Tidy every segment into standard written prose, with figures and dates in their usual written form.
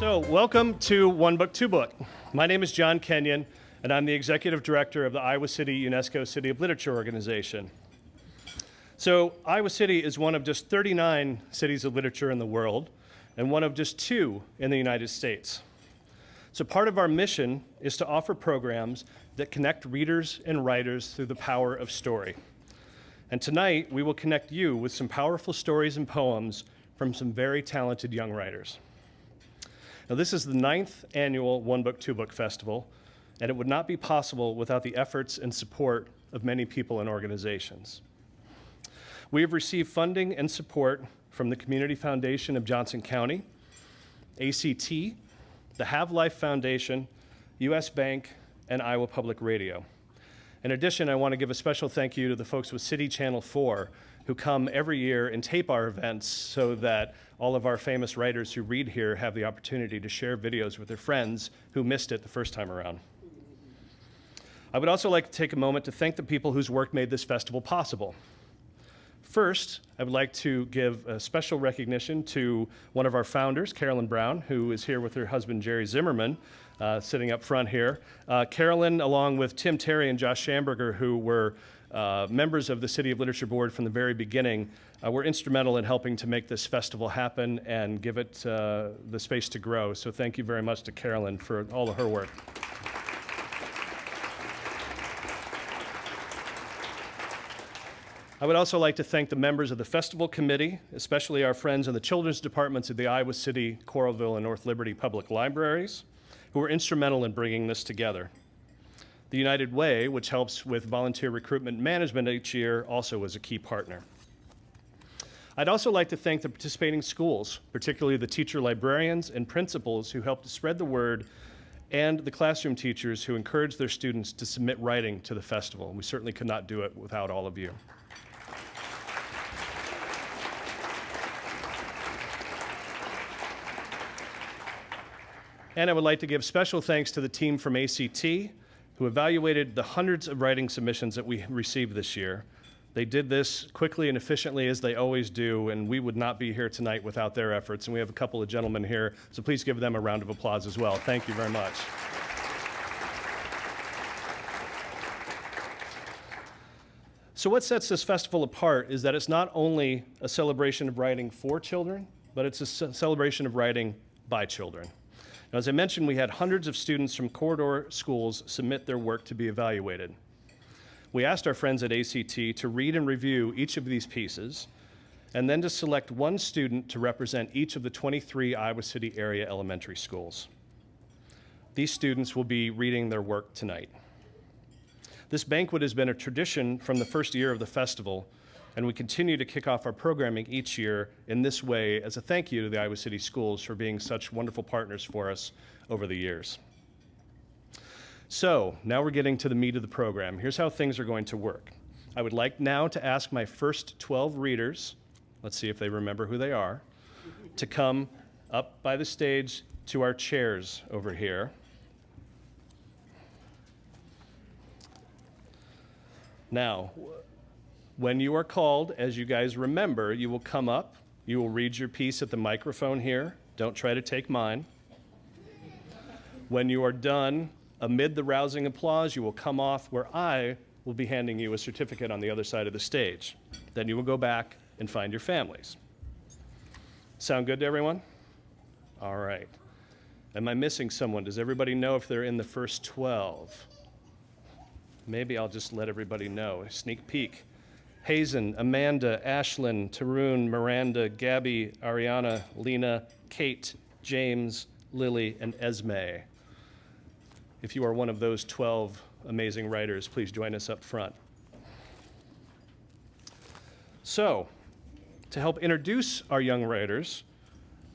So, welcome to One Book, Two Book. My name is John Kenyon, and I'm the Executive Director of the Iowa City UNESCO City of Literature organization. So, Iowa City is one of just 39 cities of literature in the world, and one of just 2 in the United States. So part of our mission is to offer programs that connect readers and writers through the power of story. And tonight, we will connect you with some powerful stories and poems from some very talented young writers. Now, this is the 9th annual One Book, Two Book Festival, and it would not be possible without the efforts and support of many people and organizations. We have received funding and support from the Community Foundation of Johnson County, ACT, the Have Life Foundation, US Bank, and Iowa Public Radio. In addition, I want to give a special thank you to the folks with City Channel 4 who come every year and tape our events so that all of our famous writers who read here have the opportunity to share videos with their friends who missed it the first time around. I would also like to take a moment to thank the people whose work made this festival possible. First, I would like to give a special recognition to one of our founders, Carolyn Brown, who is here with her husband, Jerry Zimmerman, sitting up front here. Carolyn, along with Tim Terry and Josh Schamberger, who were members of the City of Literature Board from the very beginning, were instrumental in helping to make this festival happen and give it the space to grow. So thank you very much to Carolyn for all of her work. I would also like to thank the members of the festival committee, especially our friends in the children's departments of the Iowa City, Coralville, and North Liberty Public Libraries, who were instrumental in bringing this together. The United Way, which helps with volunteer recruitment and management each year, also was a key partner. I'd also like to thank the participating schools, particularly the teacher librarians and principals who helped to spread the word, and the classroom teachers who encouraged their students to submit writing to the festival. We certainly could not do it without all of you. And I would like to give special thanks to the team from ACT who evaluated the hundreds of writing submissions that we received this year. They did this quickly and efficiently as they always do, and we would not be here tonight without their efforts. And we have a couple of gentlemen here, so please give them a round of applause as well. Thank you very much. So what sets this festival apart is that it's not only a celebration of writing for children, but it's a celebration of writing by children. Now, as I mentioned, we had hundreds of students from corridor schools submit their work to be evaluated. We asked our friends at ACT to read and review each of these pieces, and then to select one student to represent each of the 23 Iowa City area elementary schools. These students will be reading their work tonight. This banquet has been a tradition from the first year of the festival, and we continue to kick off our programming each year in this way as a thank you to the Iowa City schools for being such wonderful partners for us over the years. So now we're getting to the meat of the program. Here's how things are going to work. I would like now to ask my first 12 readers, let's see if they remember who they are, to come up by the stage to our chairs over here. Now, when you are called, as you guys remember, you will come up, you will read your piece at the microphone here. Don't try to take mine. When you are done, amid the rousing applause, you will come off where I will be handing you a certificate on the other side of the stage. Then you will go back and find your families. Sound good to everyone? All right. Am I missing someone? Does everybody know if they're in the first 12? Maybe I'll just let everybody know. A sneak peek. Hazen, Amanda, Ashlyn, Tarun, Miranda, Gabby, Ariana, Lena, Kate, James, Lily, and Esme. If you are one of those 12 amazing writers, please join us up front. So, to help introduce our young writers,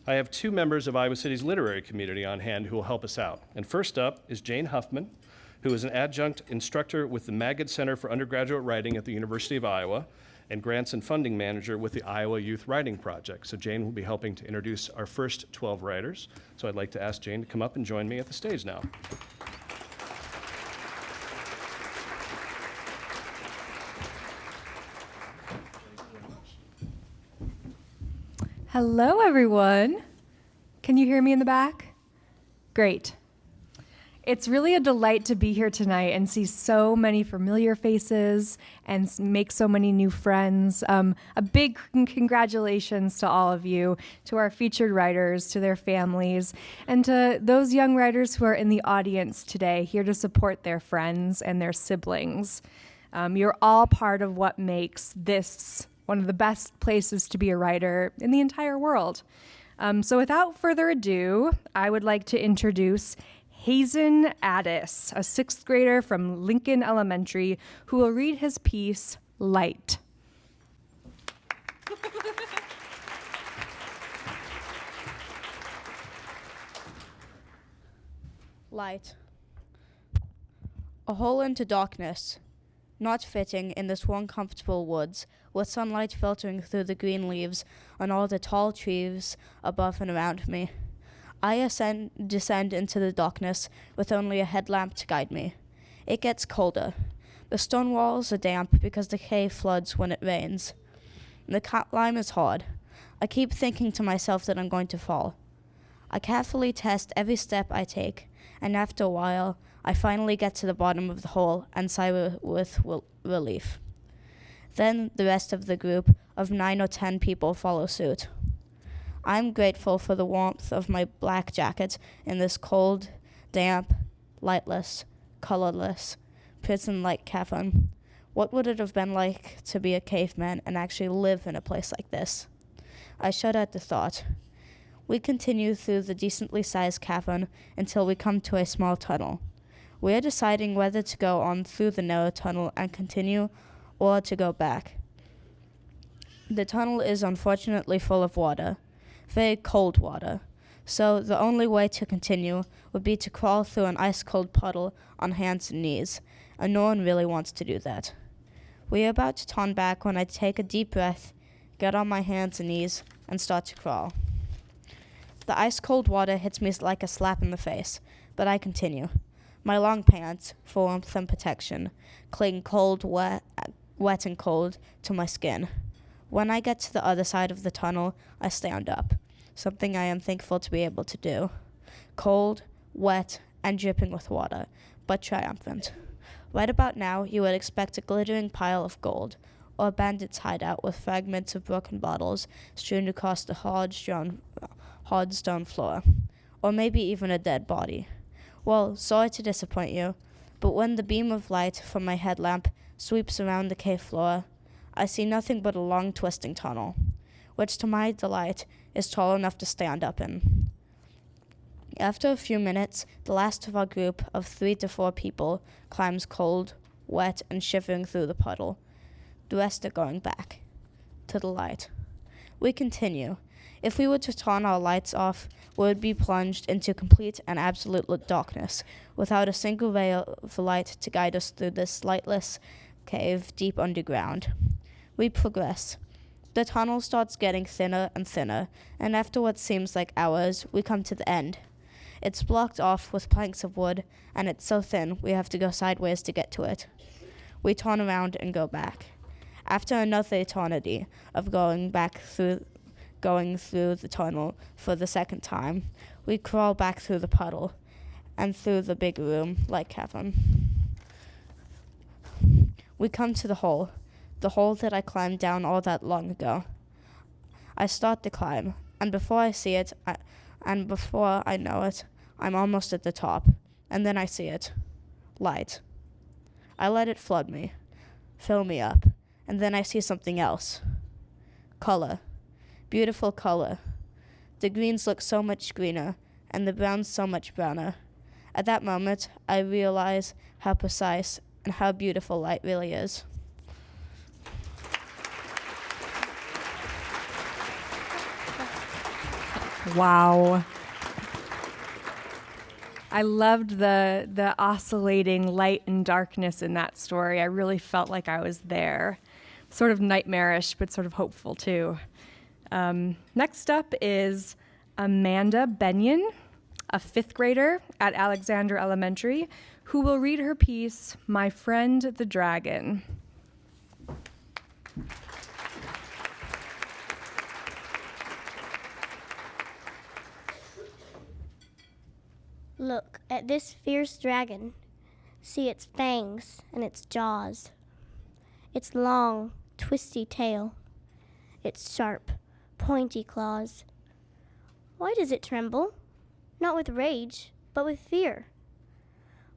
I have 2 members of Iowa City's literary community on hand who will help us out. And first up is Jane Huffman, who is an adjunct instructor with the Magid Center for Undergraduate Writing at the University of Iowa and grants and funding manager with the Iowa Youth Writing Project. So Jane will be helping to introduce our first 12 writers. So I'd like to ask Jane to come up and join me at the stage now. Hello, everyone. Can you hear me in the back? Great. It's really a delight to be here tonight and see so many familiar faces and make so many new friends. A big congratulations to all of you, to our featured writers, to their families, and to those young writers who are in the audience today, here to support their friends and their siblings. You're all part of what makes this one of the best places to be a writer in the entire world. So without further ado, I would like to introduce Hazen Addis, a 6th grader from Lincoln Elementary, who will read his piece, Light. Light. A hole into darkness, not fitting in this one comfortable woods, with sunlight filtering through the green leaves on all the tall trees above and around me. I descend into the darkness with only a headlamp to guide me. It gets colder. The stone walls are damp because the cave floods when it rains. The climb is hard. I keep thinking to myself that I'm going to fall. I carefully test every step I take, and after a while, I finally get to the bottom of the hole and sigh with relief. Then the rest of the group of 9 or 10 people follow suit. I'm grateful for the warmth of my black jacket in this cold, damp, lightless, colorless, prison-like cavern. What would it have been like to be a caveman and actually live in a place like this? I shudder at the thought. We continue through the decently sized cavern until we come to a small tunnel. We are deciding whether to go on through the narrow tunnel and continue or to go back. The tunnel is unfortunately full of water. Very cold water, so the only way to continue would be to crawl through an ice-cold puddle on hands and knees, and no one really wants to do that. We are about to turn back when I take a deep breath, get on my hands and knees, and start to crawl. The ice-cold water hits me like a slap in the face, but I continue. My long pants, for warmth and protection, cling wet and cold to my skin. When I get to the other side of the tunnel, I stand up, something I am thankful to be able to do. Cold, wet, and dripping with water, but triumphant. Right about now, you would expect a glittering pile of gold, or a bandit's hideout with fragments of broken bottles strewn across the hard stone floor, or maybe even a dead body. Well, sorry to disappoint you, but when the beam of light from my headlamp sweeps around the cave floor, I see nothing but a long twisting tunnel, which to my delight is tall enough to stand up in. After a few minutes, the last of our group of 3 to 4 people climbs cold, wet, and shivering through the puddle. The rest are going back to the light. We continue. If we were to turn our lights off, we would be plunged into complete and absolute darkness, without a single ray of light to guide us through this lightless cave deep underground. We progress. The tunnel starts getting thinner and thinner, and after what seems like hours, we come to the end. It's blocked off with planks of wood, and it's so thin we have to go sideways to get to it. We turn around and go back. After another eternity of going through the tunnel for the second time, we crawl back through the puddle and through the big room like cavern. We come to the hole that I climbed down all that long ago. I start the climb, and before I see it, before I know it, I'm almost at the top, and then I see it. Light. I let it flood me, fill me up, and then I see something else. Color. Beautiful color. The greens look so much greener, and the browns so much browner. At that moment, I realize how precise and how beautiful light really is. Wow. I loved the oscillating light and darkness in that story. I really felt like I was there. Sort of nightmarish, but sort of hopeful too. Next up is Amanda Benyon, a 5th grader at Alexander Elementary, who will read her piece, My Friend the Dragon. Look at this fierce dragon. See its fangs and its jaws, its long, twisty tail, its sharp, pointy claws. Why does it tremble? Not with rage, but with fear.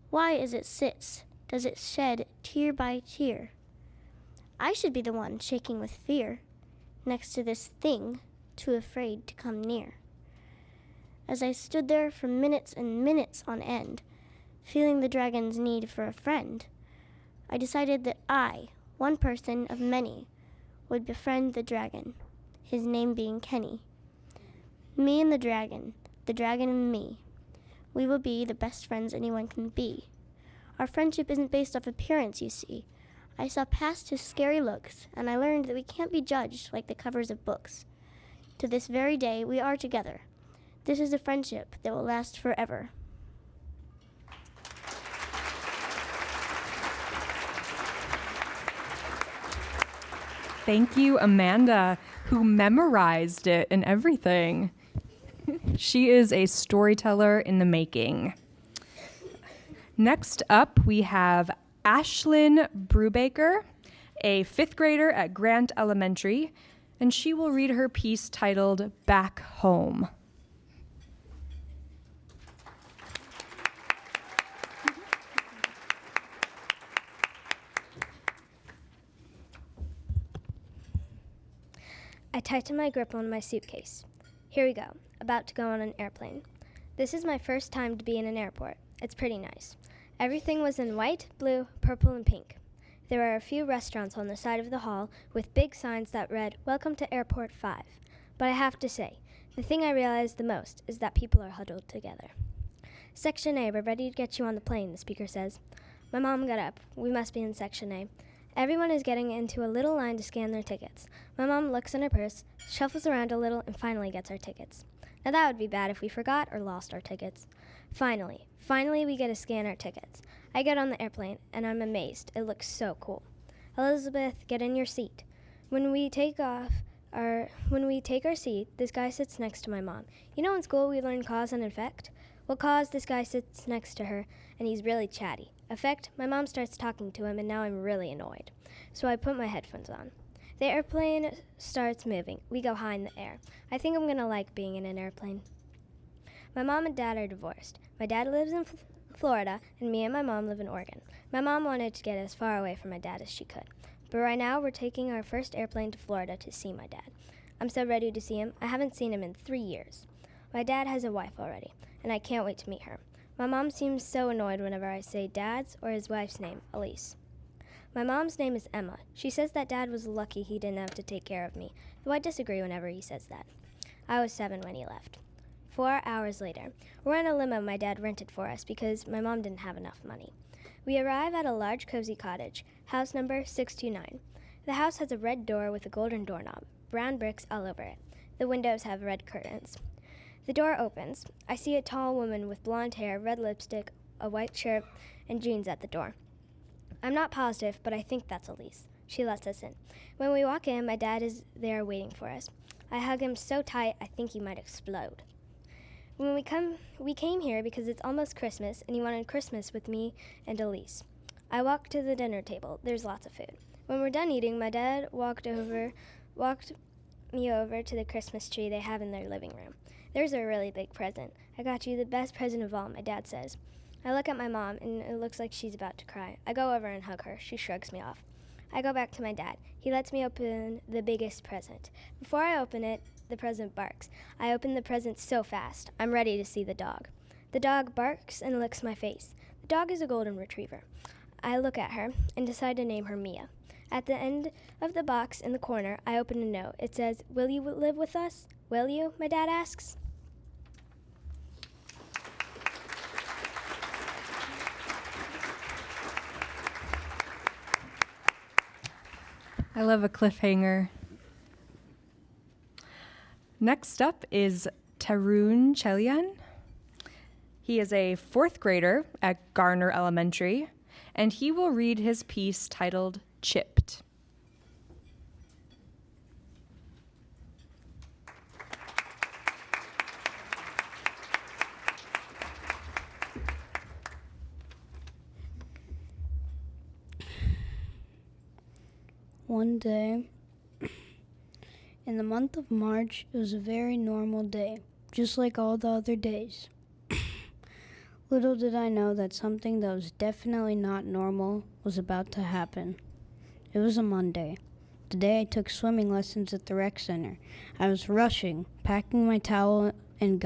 Why, as it sits, does it shed tear by tear? I should be the one shaking with fear, next to this thing too afraid to come near. As I stood there for minutes and minutes on end, feeling the dragon's need for a friend, I decided that I, one person of many, would befriend the dragon, his name being Kenny. Me and the dragon and me, we will be the best friends anyone can be. Our friendship isn't based off appearance, you see. I saw past his scary looks, and I learned that we can't be judged like the covers of books. To this very day, we are together. This is a friendship that will last forever. Thank you, Amanda, who memorized it and everything. She is a storyteller in the making. Next up, we have Ashlyn Brubaker, a 5th grader at Grant Elementary, and she will read her piece titled Back Home. I tighten my grip on my suitcase. Here we go, about to go on an airplane. This is my first time to be in an airport. It's pretty nice. Everything was in white, blue, purple, and pink. There are a few restaurants on the side of the hall with big signs that read, "Welcome to Airport 5." But I have to say, the thing I realized the most is that people are huddled together. "Section A, we're ready to get you on the plane," the speaker says. My mom got up. We must be in Section A. Everyone is getting into a little line to scan their tickets. My mom looks in her purse, shuffles around a little, and finally gets our tickets. Now that would be bad if we forgot or lost our tickets. Finally we get to scan our tickets. I get on the airplane, and I'm amazed. It looks so cool. "Elizabeth, get in your seat." When we take our seat, this guy sits next to my mom. You know in school we learn cause and effect? Well, cause, this guy sits next to her, and he's really chatty. Effect, my mom starts talking to him, and now I'm really annoyed. So I put my headphones on. The airplane starts moving. We go high in the air. I think I'm gonna like being in an airplane. My mom and dad are divorced. My dad lives in Florida, and me and my mom live in Oregon. My mom wanted to get as far away from my dad as she could. But right now, we're taking our first airplane to Florida to see my dad. I'm so ready to see him. I haven't seen him in 3 years. My dad has a wife already, and I can't wait to meet her. My mom seems so annoyed whenever I say Dad's or his wife's name, Elise. My mom's name is Emma. She says that Dad was lucky he didn't have to take care of me, though I disagree whenever he says that. I was 7 when he left. 4 hours later, we're in a limo my dad rented for us because my mom didn't have enough money. We arrive at a large cozy cottage, house number 629. The house has a red door with a golden doorknob, brown bricks all over it. The windows have red curtains. The door opens. I see a tall woman with blonde hair, red lipstick, a white shirt, and jeans at the door. I'm not positive, but I think that's Elise. She lets us in. When we walk in, my dad is there waiting for us. I hug him so tight I think he might explode. When we came here because it's almost Christmas, and he wanted Christmas with me and Elise. I walked to the dinner table. There's lots of food. When we're done eating, my dad walked me over to the Christmas tree they have in their living room. There's a really big present. I got you the best present of all, my dad says. I look at my mom, and it looks like she's about to cry. I go over and hug her. She shrugs me off. I go back to my dad. He lets me open the biggest present. Before I open it, the present barks. I open the present so fast. I'm ready to see the dog. The dog barks and licks my face. The dog is a golden retriever. I look at her and decide to name her Mia. At the end of the box in the corner, I open a note. It says, "Will you live with us? Will you?" my dad asks. I love a cliffhanger. Next up is Tarun Chelian. He is a 4th grader at Garner Elementary, and he will read his piece titled Chipped. One day, in the month of March, it was a very normal day, just like all the other days. Little did I know that something that was definitely not normal was about to happen. It was a Monday, the day I took swimming lessons at the rec center. I was rushing, packing my towel and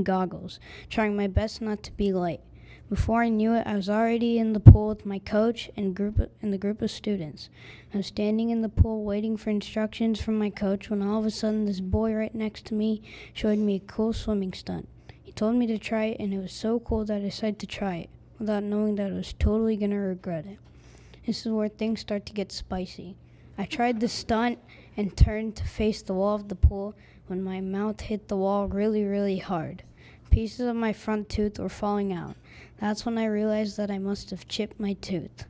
goggles, trying my best not to be late. Before I knew it, I was already in the pool with my coach and the group of students. I was standing in the pool waiting for instructions from my coach when all of a sudden this boy right next to me showed me a cool swimming stunt. He told me to try it, and it was so cool that I decided to try it without knowing that I was totally going to regret it. This is where things start to get spicy. I tried the stunt and turned to face the wall of the pool when my mouth hit the wall really, really hard. Pieces of my front tooth were falling out. That's when I realized that I must have chipped my tooth.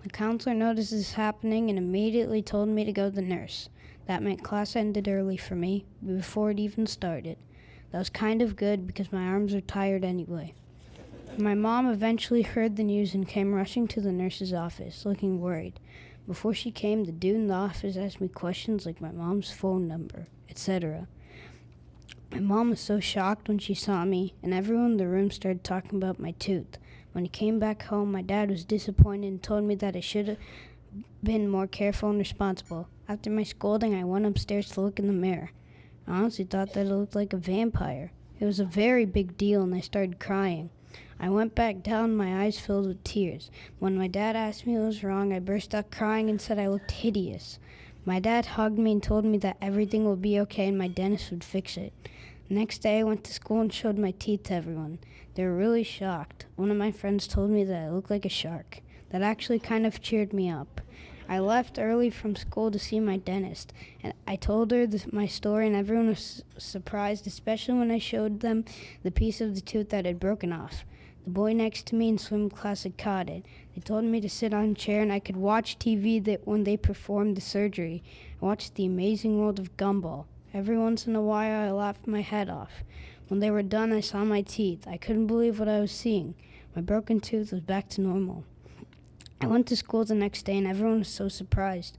The counselor noticed this happening and immediately told me to go to the nurse. That meant class ended early for me, before it even started. That was kind of good because my arms were tired anyway. My mom eventually heard the news and came rushing to the nurse's office, looking worried. Before she came, the dude in the office asked me questions like my mom's phone number, etc. My mom was so shocked when she saw me, and everyone in the room started talking about my tooth. When I came back home, my dad was disappointed and told me that I should have been more careful and responsible. After my scolding, I went upstairs to look in the mirror. I honestly thought that it looked like a vampire. It was a very big deal, and I started crying. I went back down, my eyes filled with tears. When my dad asked me what was wrong, I burst out crying and said I looked hideous. My dad hugged me and told me that everything would be okay and my dentist would fix it. The next day, I went to school and showed my teeth to everyone. They were really shocked. One of my friends told me that I looked like a shark. That actually kind of cheered me up. I left early from school to see my dentist, and I told her my story, and everyone was surprised, especially when I showed them the piece of the tooth that had broken off. The boy next to me in swim class had caught it. They told me to sit on a chair, and I could watch TV when they performed the surgery. I watched The Amazing World of Gumball. Every once in a while, I laughed my head off. When they were done, I saw my teeth. I couldn't believe what I was seeing. My broken tooth was back to normal. I went to school the next day, and everyone was so surprised.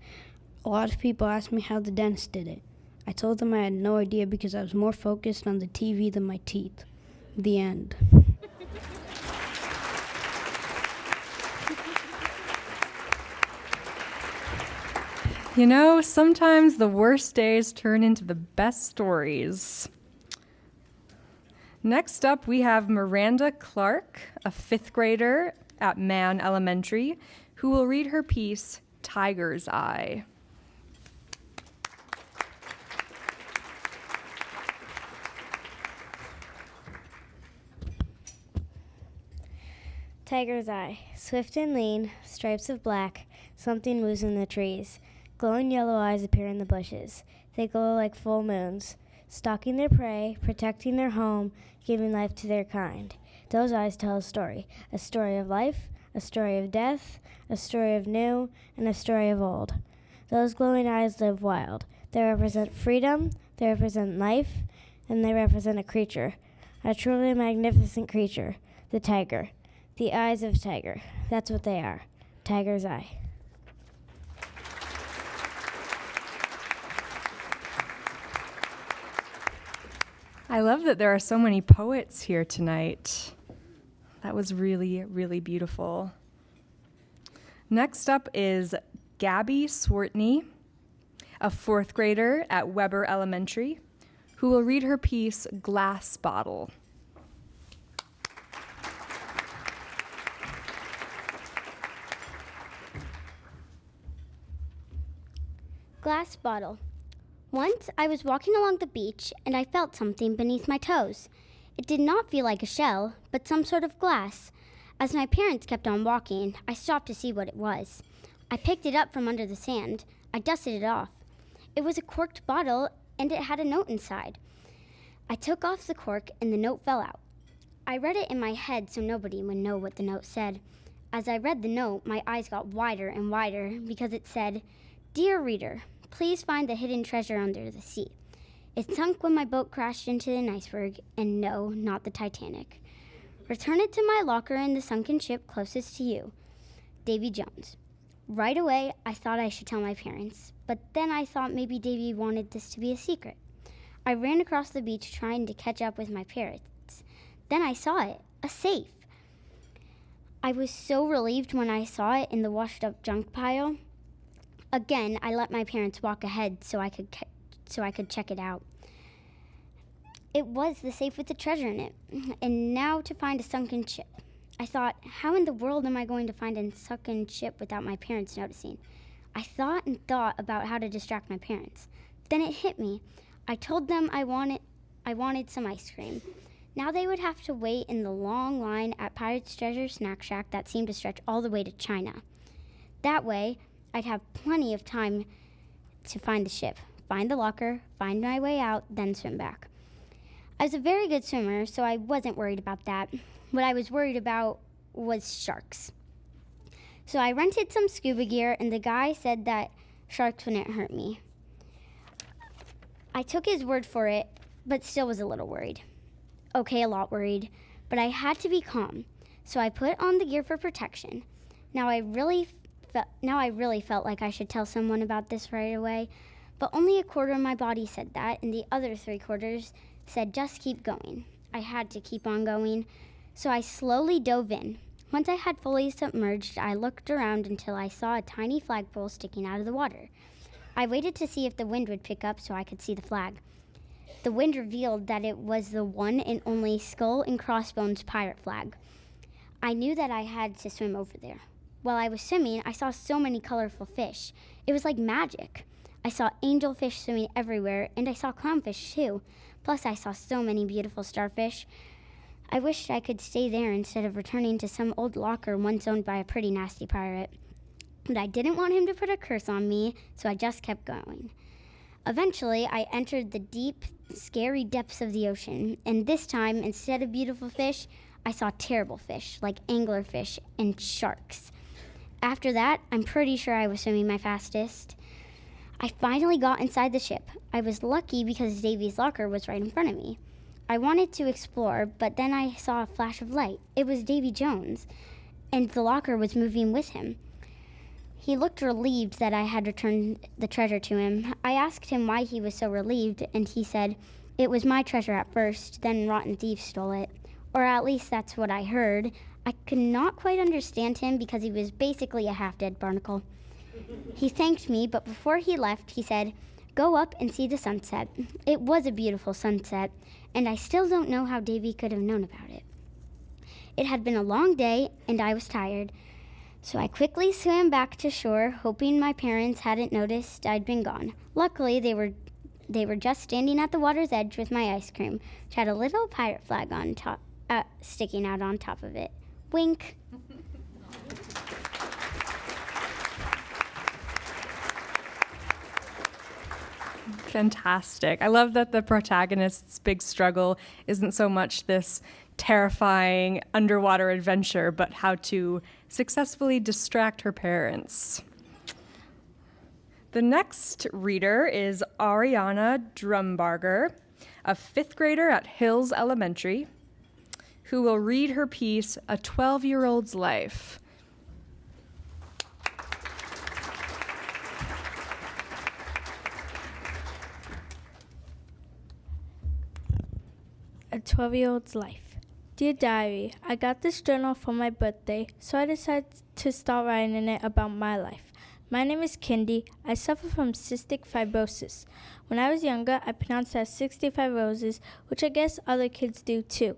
A lot of people asked me how the dentist did it. I told them I had no idea because I was more focused on the TV than my teeth. The end. You know, sometimes the worst days turn into the best stories. Next up, we have Miranda Clark, a 5th grader at Mann Elementary, who will read her piece, Tiger's Eye. Tiger's eye, swift and lean, stripes of black, something moves in the trees. Glowing yellow eyes appear in the bushes. They glow like full moons, stalking their prey, protecting their home, giving life to their kind. Those eyes tell a story of life, a story of death, a story of new, and a story of old. Those glowing eyes live wild. They represent freedom, they represent life, and they represent a creature, a truly magnificent creature, the tiger. The eyes of tiger. That's what they are. Tiger's eye. I love that there are so many poets here tonight. That was really, really beautiful. Next up is Gabby Swartney, a 4th grader at Weber Elementary, who will read her piece, Glass Bottle. Glass bottle. Once I was walking along the beach and I felt something beneath my toes. It did not feel like a shell, but some sort of glass. As my parents kept on walking, I stopped to see what it was. I picked it up from under the sand. I dusted it off. It was a corked bottle and it had a note inside. I took off the cork and the note fell out. I read it in my head so nobody would know what the note said. As I read the note, my eyes got wider and wider because it said, "Dear reader, please find the hidden treasure under the sea. It sunk when my boat crashed into an iceberg, and no, not the Titanic. Return it to my locker in the sunken ship closest to you. Davy Jones." Right away, I thought I should tell my parents, but then I thought maybe Davy wanted this to be a secret. I ran across the beach trying to catch up with my parents. Then I saw it, a safe. I was so relieved when I saw it in the washed up junk pile. Again, I let my parents walk ahead so I could check it out. It was the safe with the treasure in it, and now to find a sunken ship. I thought, how in the world am I going to find a sunken ship without my parents noticing? I thought and thought about how to distract my parents. Then it hit me. I told them I wanted some ice cream. Now they would have to wait in the long line at Pirate's Treasure Snack Shack that seemed to stretch all the way to China. That way, I'd have plenty of time to find the ship, find the locker, find my way out, then swim back. I was a very good swimmer, so I wasn't worried about that. What I was worried about was sharks. So I rented some scuba gear, and the guy said that sharks wouldn't hurt me. I took his word for it, but still was a little worried. Okay, a lot worried, but I had to be calm. So I put on the gear for protection. Now I really felt like I should tell someone about this right away, but only a quarter of my body said that, and the other 3/4 said just keep going. I had to keep on going, so I slowly dove in. Once I had fully submerged, I looked around until I saw a tiny flagpole sticking out of the water. I waited to see if the wind would pick up so I could see the flag. The wind revealed that it was the one and only skull and crossbones pirate flag. I knew that I had to swim over there. While I was swimming, I saw so many colorful fish. It was like magic. I saw angelfish swimming everywhere, and I saw clownfish too. Plus, I saw so many beautiful starfish. I wished I could stay there instead of returning to some old locker once owned by a pretty nasty pirate. But I didn't want him to put a curse on me, so I just kept going. Eventually, I entered the deep, scary depths of the ocean, and this time, instead of beautiful fish, I saw terrible fish, like anglerfish and sharks. After that, I'm pretty sure I was swimming my fastest. I finally got inside the ship. I was lucky because Davy's locker was right in front of me. I wanted to explore, but then I saw a flash of light. It was Davy Jones, and the locker was moving with him. He looked relieved that I had returned the treasure to him. I asked him why he was so relieved, and he said, "It was my treasure at first, then rotten thieves stole it." Or at least that's what I heard. I could not quite understand him because he was basically a half-dead barnacle. He thanked me, but before he left, he said, "Go up and see the sunset." It was a beautiful sunset, and I still don't know how Davy could have known about it. It had been a long day, and I was tired. So I quickly swam back to shore, hoping my parents hadn't noticed I'd been gone. Luckily, they were just standing at the water's edge with my ice cream, which had a little pirate flag on top, sticking out on top of it. Wink. Fantastic. I love that the protagonist's big struggle isn't so much this terrifying underwater adventure, but how to successfully distract her parents. The next reader is Ariana Drumbarger, a 5th grader at Hills Elementary, who will read her piece, A 12-Year-Old's Life. A 12-Year-Old's Life. Dear Diary, I got this journal for my birthday, so I decided to start writing in it about my life. My name is Kendi. I suffer from cystic fibrosis. When I was younger, I pronounced it as 65 roses, which I guess other kids do too.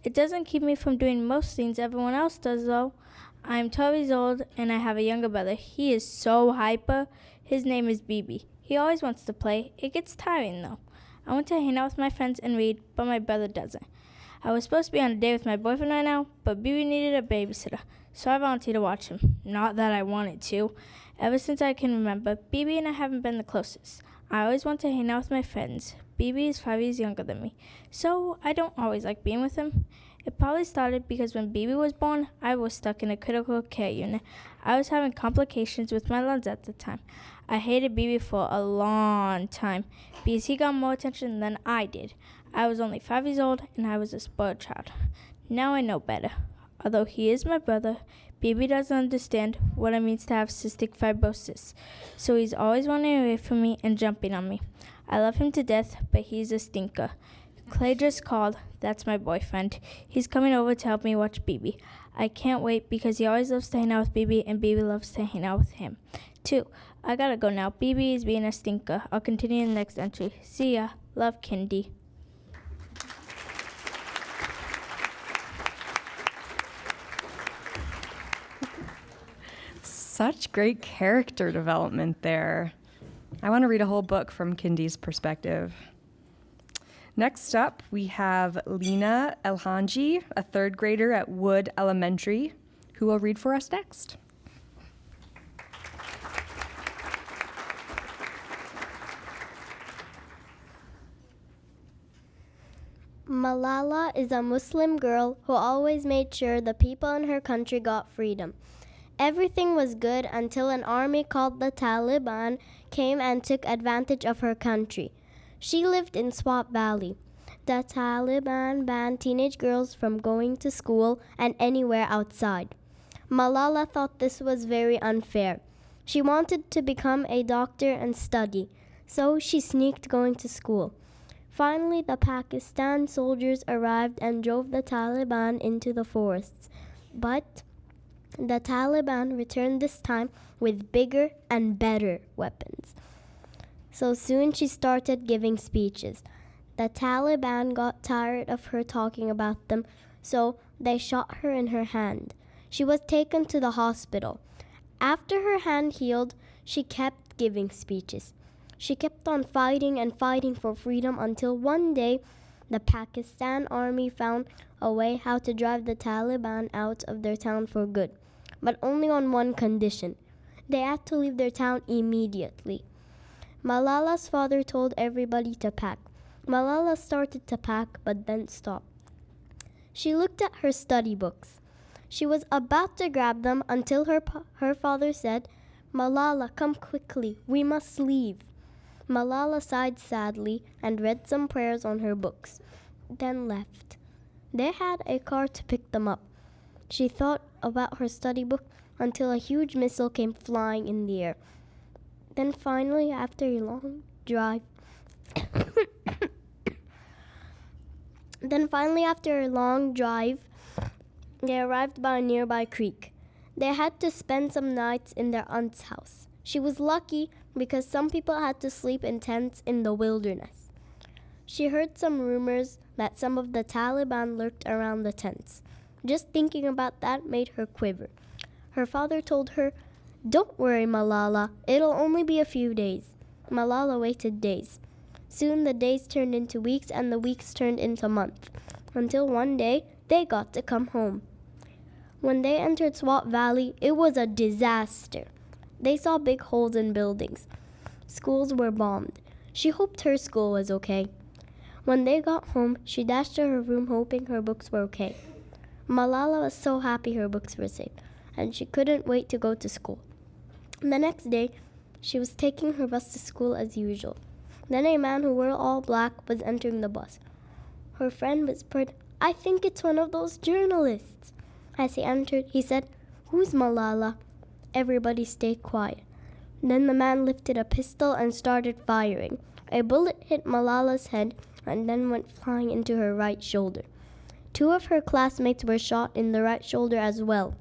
It doesn't keep me from doing most things everyone else does, though. I'm 12 years old, and I have a younger brother. He is so hyper. His name is BB. He always wants to play. It gets tiring, though. I want to hang out with my friends and read, but my brother doesn't. I was supposed to be on a date with my boyfriend right now, but BB needed a babysitter, so I volunteered to watch him. Not that I wanted to. Ever since I can remember, BB and I haven't been the closest. I always want to hang out with my friends. BB is 5 years younger than me, so I don't always like being with him. It probably started because when BB was born, I was stuck in a critical care unit. I was having complications with my lungs at the time. I hated BB for a long time because he got more attention than I did. I was only 5 years old, and I was a spoiled child. Now I know better. Although he is my brother, Baby doesn't understand what it means to have cystic fibrosis, so he's always running away from me and jumping on me. I love him to death, but he's a stinker. Clay just called. That's my boyfriend. He's coming over to help me watch Baby. I can't wait because he always loves to hang out with Baby, and Baby loves to hang out with him. 2. I gotta go now. Baby is being a stinker. I'll continue in the next entry. See ya. Love, Kindy. Such great character development there. I want to read a whole book from Kindy's perspective. Next up, we have Lena Elhanji, a third grader at Wood Elementary, who will read for us next. Malala is a Muslim girl who always made sure the people in her country got freedom. Everything was good until an army called the Taliban came and took advantage of her country. She lived in Swat Valley. The Taliban banned teenage girls from going to school and anywhere outside. Malala thought this was very unfair. She wanted to become a doctor and study, so she sneaked going to school. Finally, the Pakistan soldiers arrived and drove the Taliban into the forests. But the Taliban returned this time with bigger and better weapons. So soon she started giving speeches. The Taliban got tired of her talking about them, so they shot her in her hand. She was taken to the hospital. After her hand healed, she kept giving speeches. She kept on fighting and fighting for freedom until one day the Pakistan army found a way how to drive the Taliban out of their town for good, but only on one condition. They had to leave their town immediately. Malala's father told everybody to pack. Malala started to pack, but then stopped. She looked at her study books. She was about to grab them until her father said, "Malala, come quickly, we must leave." Malala sighed sadly and read some prayers on her books, then left. They had a car to pick them up. She thought about her study book until a huge missile came flying in the air. Then finally, after a long drive, they arrived by a nearby creek. They had to spend some nights in their aunt's house. She was lucky because some people had to sleep in tents in the wilderness. She heard some rumors that some of the Taliban lurked around the tents. Just thinking about that made her quiver. Her father told her, "Don't worry, Malala, it'll only be a few days." Malala waited days. Soon the days turned into weeks and the weeks turned into months, until one day they got to come home. When they entered Swat Valley, it was a disaster. They saw big holes in buildings. Schools were bombed. She hoped her school was okay. When they got home, she dashed to her room hoping her books were okay. Malala was so happy her books were safe, and she couldn't wait to go to school. The next day, she was taking her bus to school as usual. Then a man who wore all black was entering the bus. Her friend whispered, "I think it's one of those journalists." As he entered, he said, "Who's Malala?" Everybody stayed quiet. Then the man lifted a pistol and started firing. A bullet hit Malala's head and then went flying into her right shoulder. 2 of her classmates were shot in the right shoulder as well.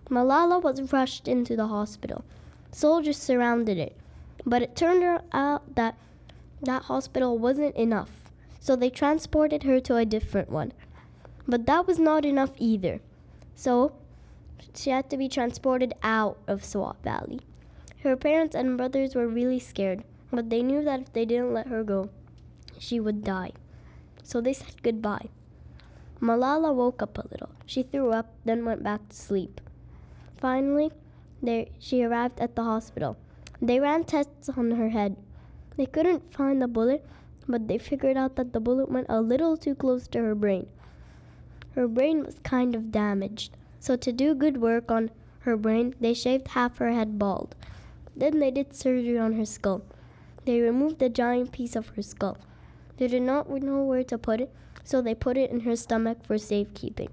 Malala was rushed into the hospital. Soldiers surrounded it, but it turned out that hospital wasn't enough, so they transported her to a different one. But that was not enough either, so she had to be transported out of Swat Valley. Her parents and brothers were really scared, but they knew that if they didn't let her go, she would die. So they said goodbye. Malala woke up a little. She threw up, then went back to sleep. Finally, she arrived at the hospital. They ran tests on her head. They couldn't find the bullet, but they figured out that the bullet went a little too close to her brain. Her brain was kind of damaged, so to do good work on her brain, they shaved half her head bald. Then they did surgery on her skull. They removed a giant piece of her skull. They did not know where to put it, so they put it in her stomach for safekeeping.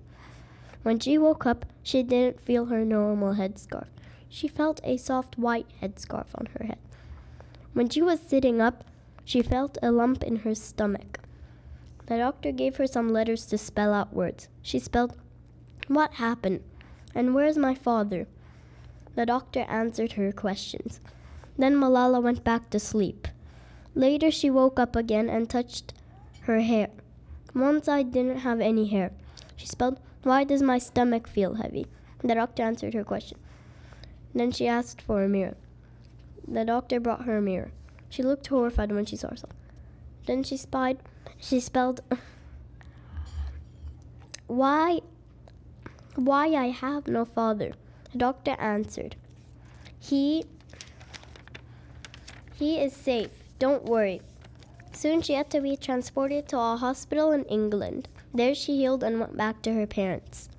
When she woke up, she didn't feel her normal headscarf. She felt a soft white headscarf on her head. When she was sitting up, she felt a lump in her stomach. The doctor gave her some letters to spell out words. She spelled, "What happened? And where's my father?" The doctor answered her questions. Then Malala went back to sleep. Later she woke up again and touched her hair. One side didn't have any hair. She spelled, "Why does my stomach feel heavy?" The doctor answered her question. Then she asked for a mirror. The doctor brought her a mirror. She looked horrified when she saw herself. Then she spelled, why I have no father?" The doctor answered, He is safe. Don't worry." Soon she had to be transported to a hospital in England. There she healed and went back to her parents.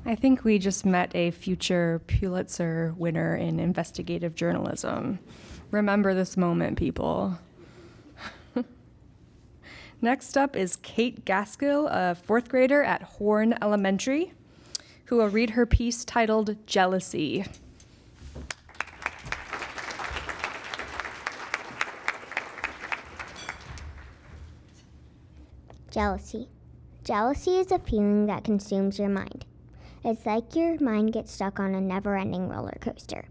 I think we just met a future Pulitzer winner in investigative journalism. Remember this moment, people. Next up is Kate Gaskill, a fourth grader at Horn Elementary, who will read her piece titled Jealousy. Jealousy. Jealousy is a feeling that consumes your mind. It's like your mind gets stuck on a never-ending roller coaster.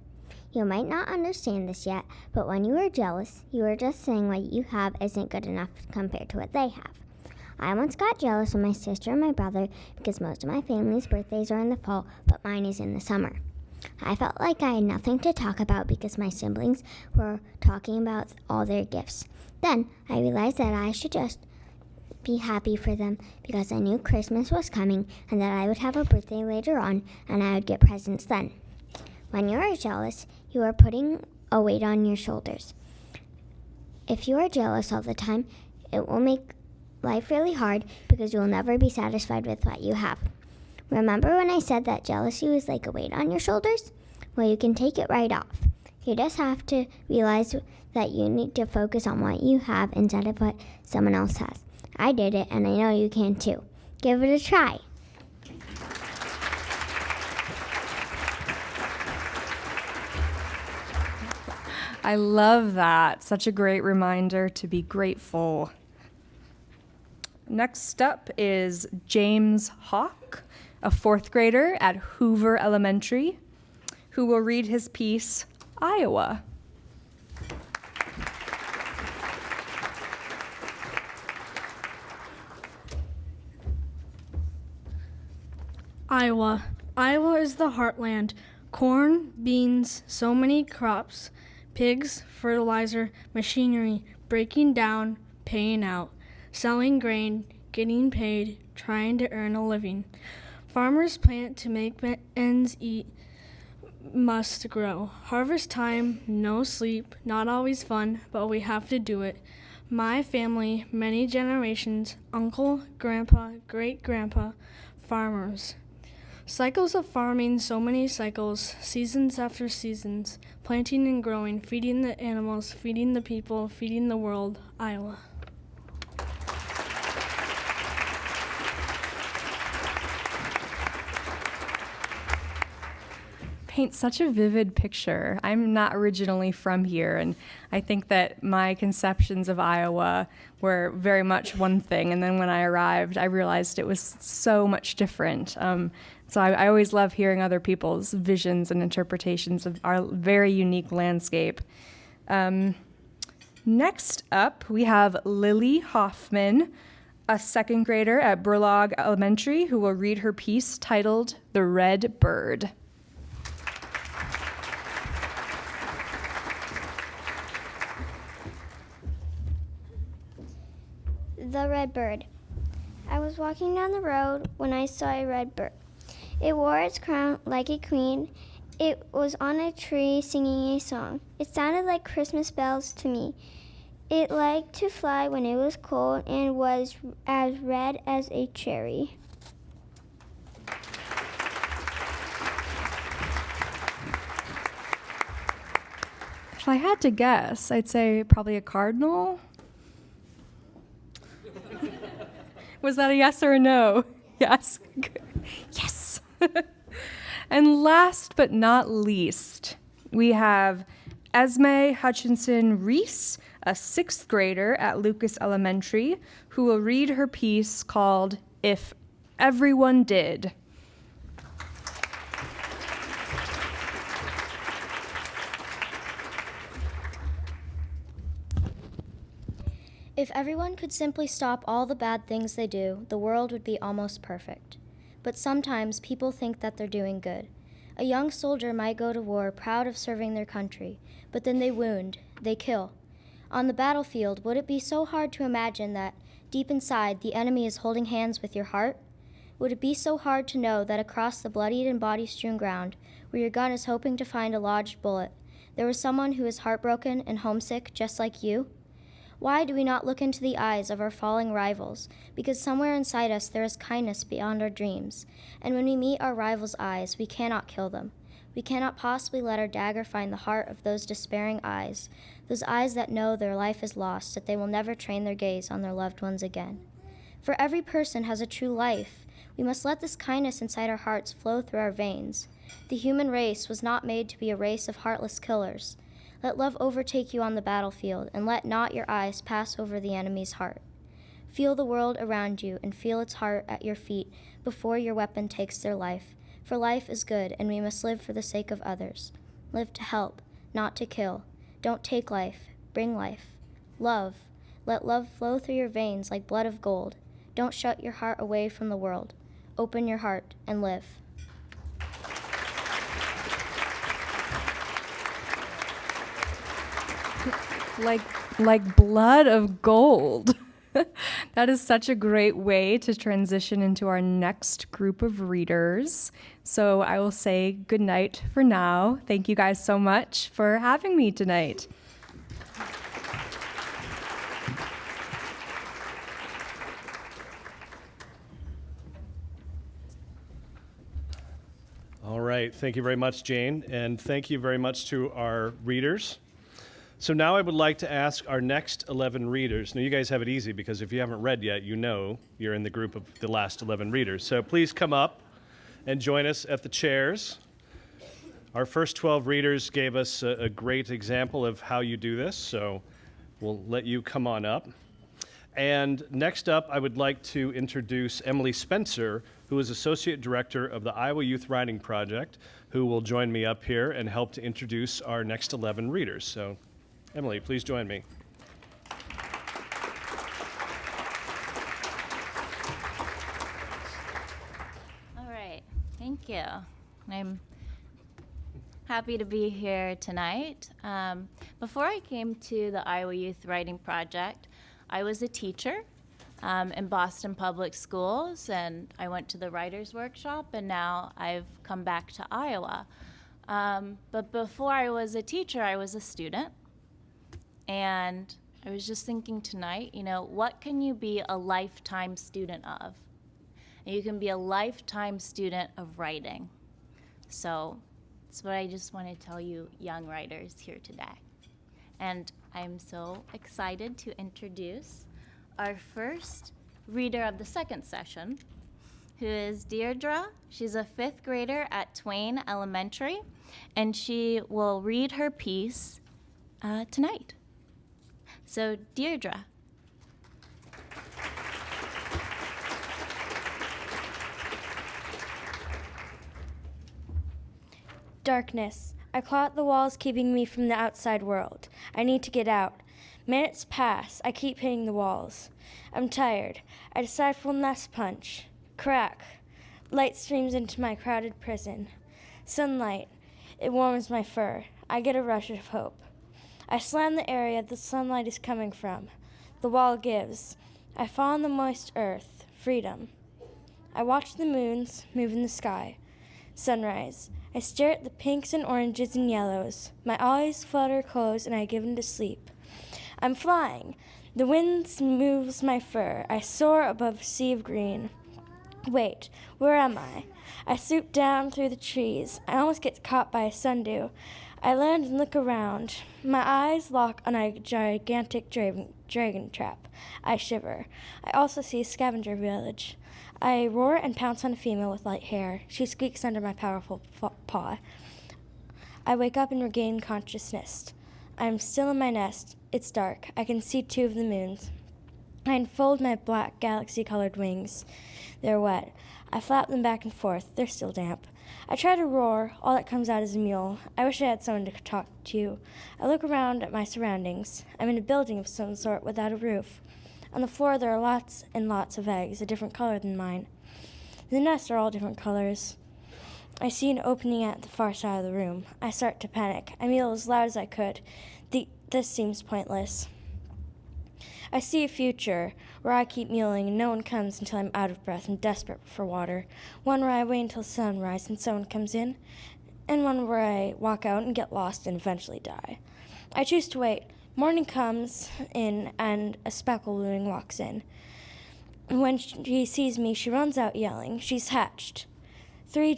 You might not understand this yet, but when you are jealous, you are just saying what you have isn't good enough compared to what they have. I once got jealous of my sister and my brother because most of my family's birthdays are in the fall, but mine is in the summer. I felt like I had nothing to talk about because my siblings were talking about all their gifts. Then I realized that I should just be happy for them because I knew Christmas was coming and that I would have a birthday later on and I would get presents then. When you are jealous, you are putting a weight on your shoulders. If you are jealous all the time, it will make life really hard because you will never be satisfied with what you have. Remember when I said that jealousy was like a weight on your shoulders? Well, you can take it right off. You just have to realize that you need to focus on what you have instead of what someone else has. I did it, and I know you can too. Give it a try. I love that. Such a great reminder to be grateful. Next up is James Hawk, a fourth grader at Hoover Elementary, who will read his piece, Iowa. Iowa. Iowa is the heartland. Corn, beans, so many crops, pigs, fertilizer, machinery, breaking down, paying out, selling grain, getting paid, trying to earn a living. Farmers plant to make ends eat, must grow. Harvest time, no sleep, not always fun, but we have to do it. My family, many generations, uncle, grandpa, great-grandpa, farmers. Cycles of farming, so many cycles, seasons after seasons, planting and growing, feeding the animals, feeding the people, feeding the world, Iowa. Paints such a vivid picture. I'm not originally from here, and I think that my conceptions of Iowa were very much one thing, and then when I arrived, I realized it was so much different. So I always love hearing other people's visions and interpretations of our very unique landscape. Next up, we have Lily Hoffman, a second grader at Burlog Elementary, who will read her piece titled The Red Bird. The red bird. I was walking down the road when I saw a red bird. It wore its crown like a queen. It was on a tree singing a song. It sounded like Christmas bells to me. It liked to fly when it was cold and was as red as a cherry. I had to guess, I'd say probably a cardinal. Was that a yes or a no? Yes. Yes. And last but not least, we have Esme Hutchinson Reese, a 6th grader at Lucas Elementary, who will read her piece called If Everyone Did. If everyone could simply stop all the bad things they do, the world would be almost perfect. But sometimes people think that they're doing good. A young soldier might go to war proud of serving their country, but then they wound, they kill. On the battlefield, would it be so hard to imagine that, deep inside, the enemy is holding hands with your heart? Would it be so hard to know that across the bloodied and body-strewn ground, where your gun is hoping to find a lodged bullet, there was someone who is heartbroken and homesick just like you? Why do we not look into the eyes of our falling rivals? Because somewhere inside us there is kindness beyond our dreams. And when we meet our rivals' eyes, we cannot kill them. We cannot possibly let our dagger find the heart of those despairing eyes, those eyes that know their life is lost, that they will never train their gaze on their loved ones again. For every person has a true life. We must let this kindness inside our hearts flow through our veins. The human race was not made to be a race of heartless killers. Let love overtake you on the battlefield, and let not your eyes pass over the enemy's heart. Feel the world around you, and feel its heart at your feet before your weapon takes their life. For life is good, and we must live for the sake of others. Live to help, not to kill. Don't take life, bring life. Love. Let love flow through your veins like blood of gold. Don't shut your heart away from the world. Open your heart and live. Like blood of gold. That is such a great way to transition into our next group of readers. So I will say good night for now. Thank you guys so much for having me tonight. All right, thank you very much, Jane, and thank you very much to our readers. So now I would like to ask our next 11 readers. Now you guys have it easy because if you haven't read yet, you know you're in the group of the last 11 readers. So please come up and join us at the chairs. Our first 12 readers gave us a great example of how you do this, so we'll let you come on up. And next up, I would like to introduce Emily Spencer, who is Associate Director of the Iowa Youth Writing Project, who will join me up here and help to introduce our next 11 readers. So, Emily, please join me. All right, thank you. I'm happy to be here tonight. Before I came to the Iowa Youth Writing Project, I was a teacher in Boston Public Schools, and I went to the Writers' Workshop, and now I've come back to Iowa. But before I was a teacher, I was a student. And I was just thinking tonight, you know, what can you be a lifetime student of? And you can be a lifetime student of writing. So that's what I just want to tell you young writers here today. And I'm so excited to introduce our first reader of the second session, who is Deirdre. She's a 5th grader at Twain Elementary, and she will read her piece tonight. So, Deirdre. Darkness. I claw at the walls keeping me from the outside world. I need to get out. Minutes pass. I keep hitting the walls. I'm tired. I decide full nest punch. Crack. Light streams into my crowded prison. Sunlight. It warms my fur. I get a rush of hope. I slam the area the sunlight is coming from. The wall gives. I fall on the moist earth. Freedom. I watch the moons move in the sky. Sunrise. I stare at the pinks and oranges and yellows. My eyes flutter close and I give in to sleep. I'm flying. The wind moves my fur. I soar above a sea of green. Wait, where am I? I swoop down through the trees. I almost get caught by a sundew. I land and look around. My eyes lock on a gigantic dragon trap. I shiver. I also see a scavenger village. I roar and pounce on a female with light hair. She squeaks under my powerful paw. I wake up and regain consciousness. I am still in my nest. It's dark. I can see 2 of the moons. I unfold my black galaxy-colored wings. They're wet. I flap them back and forth. They're still damp. I try to roar. All that comes out is a mewl. I wish I had someone to talk to. I look around at my surroundings. I'm in a building of some sort without a roof. On the floor there are lots and lots of eggs, a different color than mine. The nests are all different colors. I see an opening at the far side of the room. I start to panic. I mewl as loud as I could. This seems pointless. I see a future where I keep mewling and no one comes until I'm out of breath and desperate for water. One where I wait until sunrise and someone comes in, and one where I walk out and get lost and eventually die. I choose to wait. Morning comes in and a speckled wing walks in. When she sees me, she runs out yelling. She's hatched. Three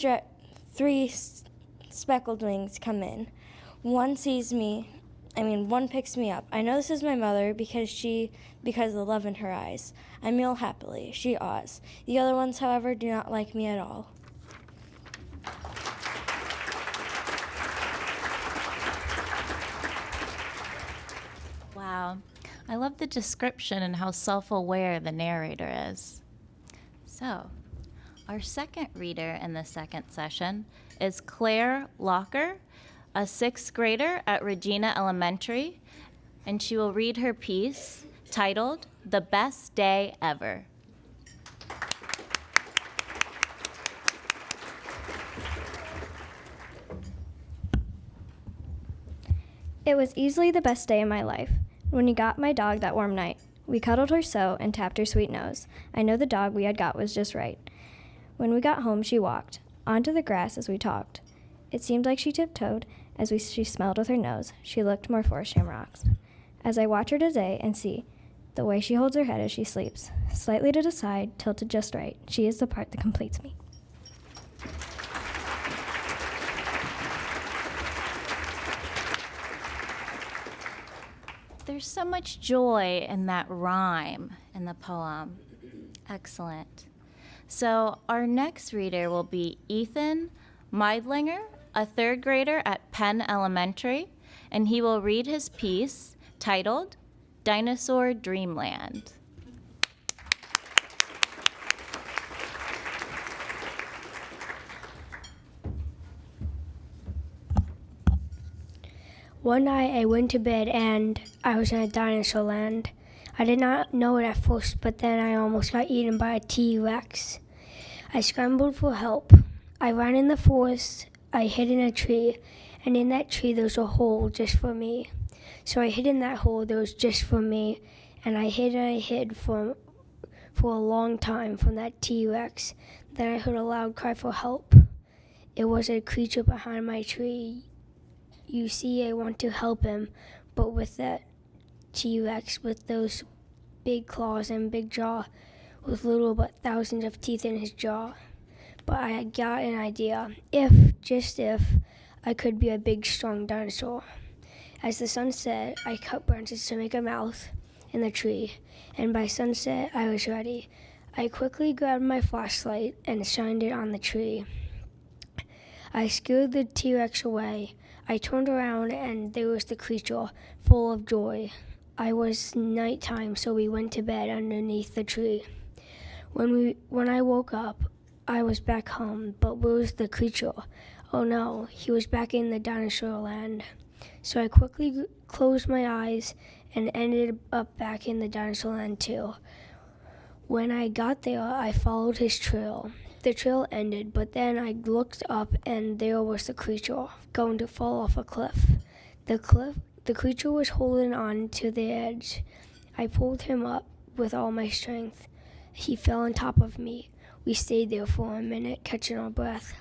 speckled wings come in. One picks me up. I know this is my mother because of the love in her eyes. I mewl happily. She awes. The other ones, however, do not like me at all. Wow. I love the description and how self-aware the narrator is. So, our second reader in the second session is Claire Locker, a 6th grader at Regina Elementary, and she will read her piece titled The Best Day Ever. It was easily the best day of my life. When we got my dog that warm night, we cuddled her so and tapped her sweet nose. I know the dog we had got was just right. When we got home, she walked onto the grass as we talked. It seemed like she tiptoed as she smelled with her nose. She looked more forest shamrocks. As I watch her today and see the way she holds her head as she sleeps, slightly to the side, tilted just right, she is the part that completes me. There's so much joy in that rhyme in the poem. Excellent. So our next reader will be Ethan Meidlinger, a 3rd grader at Penn Elementary, and he will read his piece titled Dinosaur Dreamland. One night I went to bed and I was in a dinosaur land. I did not know it at first, but then I almost got eaten by a T-Rex. I scrambled for help. I ran in the forest, I hid in a tree, and in that tree there was a hole just for me. So I hid in that hole that was just for me, and I hid for a long time from that T-Rex. Then I heard a loud cry for help. It was a creature behind my tree. You see, I want to help him, but with that T-Rex with those big claws and big jaw, with little but thousands of teeth in his jaw. But I got an idea. Just if, I could be a big, strong dinosaur. As the sun set, I cut branches to make a mouth in the tree, and by sunset, I was ready. I quickly grabbed my flashlight and shined it on the tree. I scared the T-Rex away. I turned around and there was the creature, full of joy. It was nighttime, so we went to bed underneath the tree. When I woke up, I was back home, but where was the creature? Oh no, he was back in the dinosaur land. So I quickly closed my eyes and ended up back in the dinosaur land too. When I got there, I followed his trail. The trail ended, but then I looked up and there was the creature, going to fall off a cliff. The creature was holding on to the edge. I pulled him up with all my strength. He fell on top of me. We stayed there for a minute, catching our breath.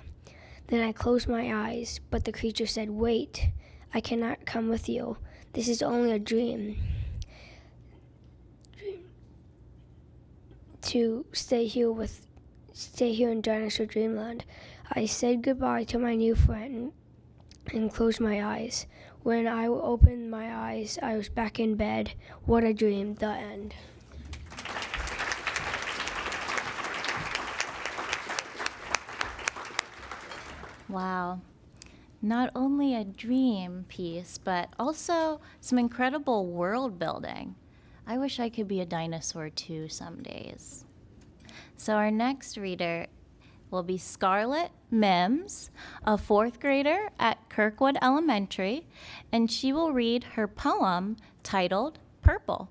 Then I closed my eyes, but the creature said, "Wait, I cannot come with you. This is only a dream. To stay here in Dinosaur Dreamland." I said goodbye to my new friend. and closed my eyes. When I opened my eyes, I was back in bed. What a dream, the end. Wow. Not only a dream piece, but also some incredible world building. I wish I could be a dinosaur too some days. So our next reader will be Scarlett Mims, a 4th grader at Kirkwood Elementary, and she will read her poem titled Purple.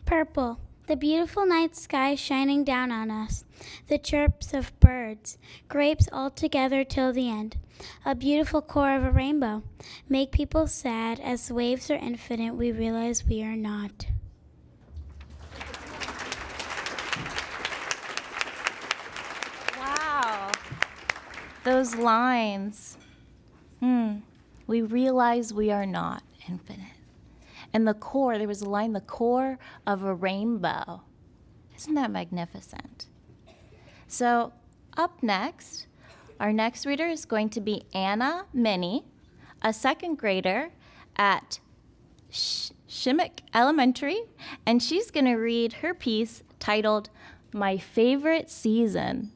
Purple, the beautiful night sky shining down on us, the chirps of birds, grapes all together till the end, a beautiful core of a rainbow, make people sad as the waves are infinite, we realize we are not. Wow. Those lines. We realize we are not infinite. And the core, there was a line, the core of a rainbow. Isn't that magnificent? So up next, our next reader is going to be Anna Minnie, a 2nd grader at Shimmick Elementary, and she's going to read her piece titled My Favorite Season.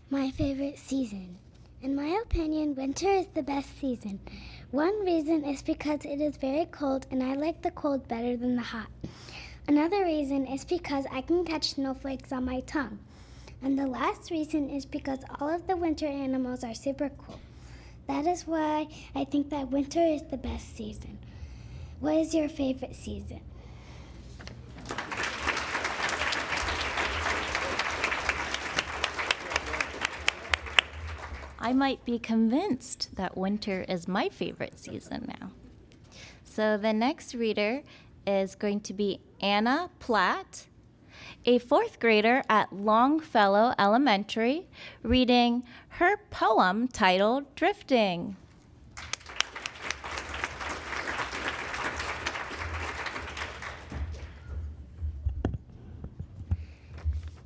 My favorite season. In my opinion, winter is the best season. One reason is because it is very cold and I like the cold better than the hot. Another reason is because I can catch snowflakes on my tongue. And the last reason is because all of the winter animals are super cool. That is why I think that winter is the best season. What is your favorite season? I might be convinced that winter is my favorite season now. So the next reader is going to be Anna Platt, a 4th grader at Longfellow Elementary, reading her poem titled Drifting.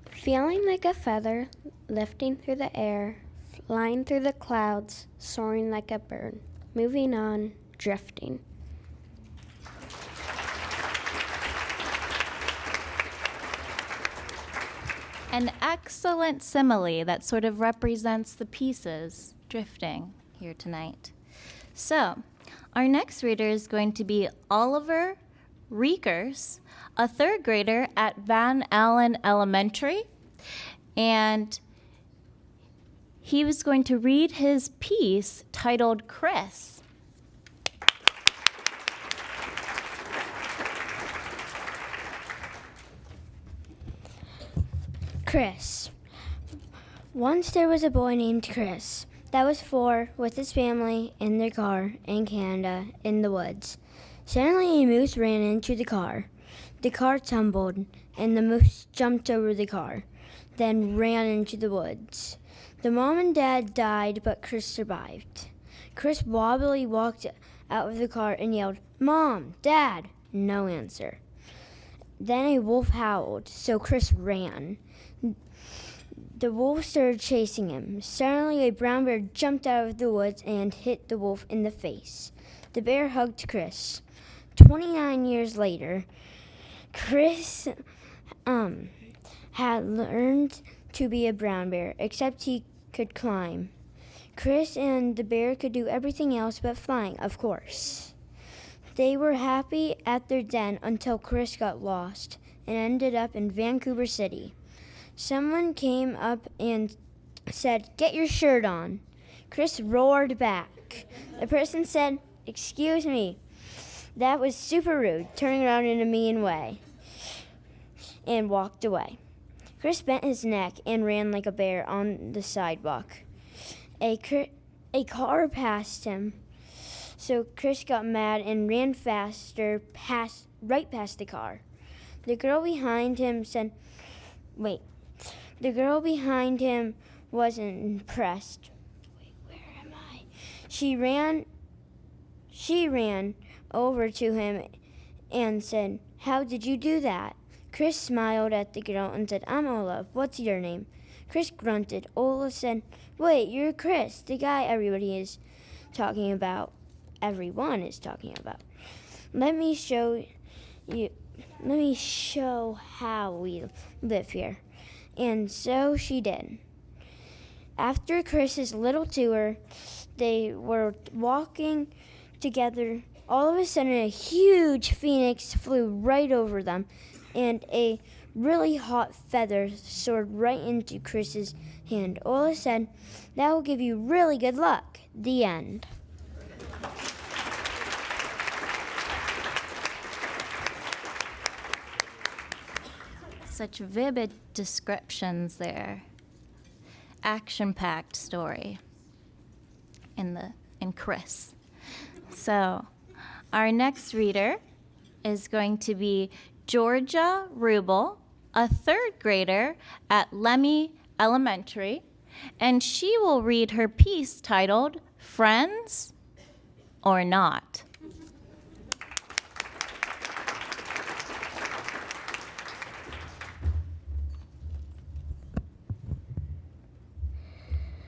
Feeling like a feather, lifting through the air, flying through the clouds, soaring like a bird, moving on, drifting. An excellent simile that sort of represents the pieces drifting here tonight. So, our next reader is going to be Oliver Reekers, a 3rd grader at Van Allen Elementary, and he was going to read his piece titled Chris. Chris. Once there was a boy named Chris that was 4 with his family in their car in Canada in the woods. Suddenly a moose ran into the car. The car tumbled and the moose jumped over the car, then ran into the woods. The mom and dad died, but Chris survived. Chris wobbly walked out of the car and yelled, "Mom, Dad!" No answer. Then a wolf howled, so Chris ran. The wolf started chasing him. Suddenly, a brown bear jumped out of the woods and hit the wolf in the face. The bear hugged Chris. 29 years later, Chris had learned to be a brown bear, except he could climb. Chris and the bear could do everything else but flying, of course. They were happy at their den until Chris got lost and ended up in Vancouver City. Someone came up and said, "Get your shirt on." Chris roared back. The person said, "Excuse me." That was super rude, turning around in a mean way, and walked away. Chris bent his neck and ran like a bear on the sidewalk. A car passed him, so Chris got mad and ran faster right past the car. The girl behind him was impressed. Where am I? She ran She ran over to him and said, "How did you do that?" Chris smiled at the girl and said, "I'm Olaf. What's your name?" Chris grunted. Olaf said, "Wait, you're Chris, the guy everyone is talking about. Let me show how we live here." And so she did. After Chris's little tour, they were walking together. All of a sudden, a huge phoenix flew right over them, and a really hot feather soared right into Chris's hand. Ola said, "That will give you really good luck." The end. Such vivid descriptions there. Action-packed story in Chris. So, our next reader is going to be Georgia Rubel, a third grader at Lemmy Elementary, and she will read her piece titled Friends or Not.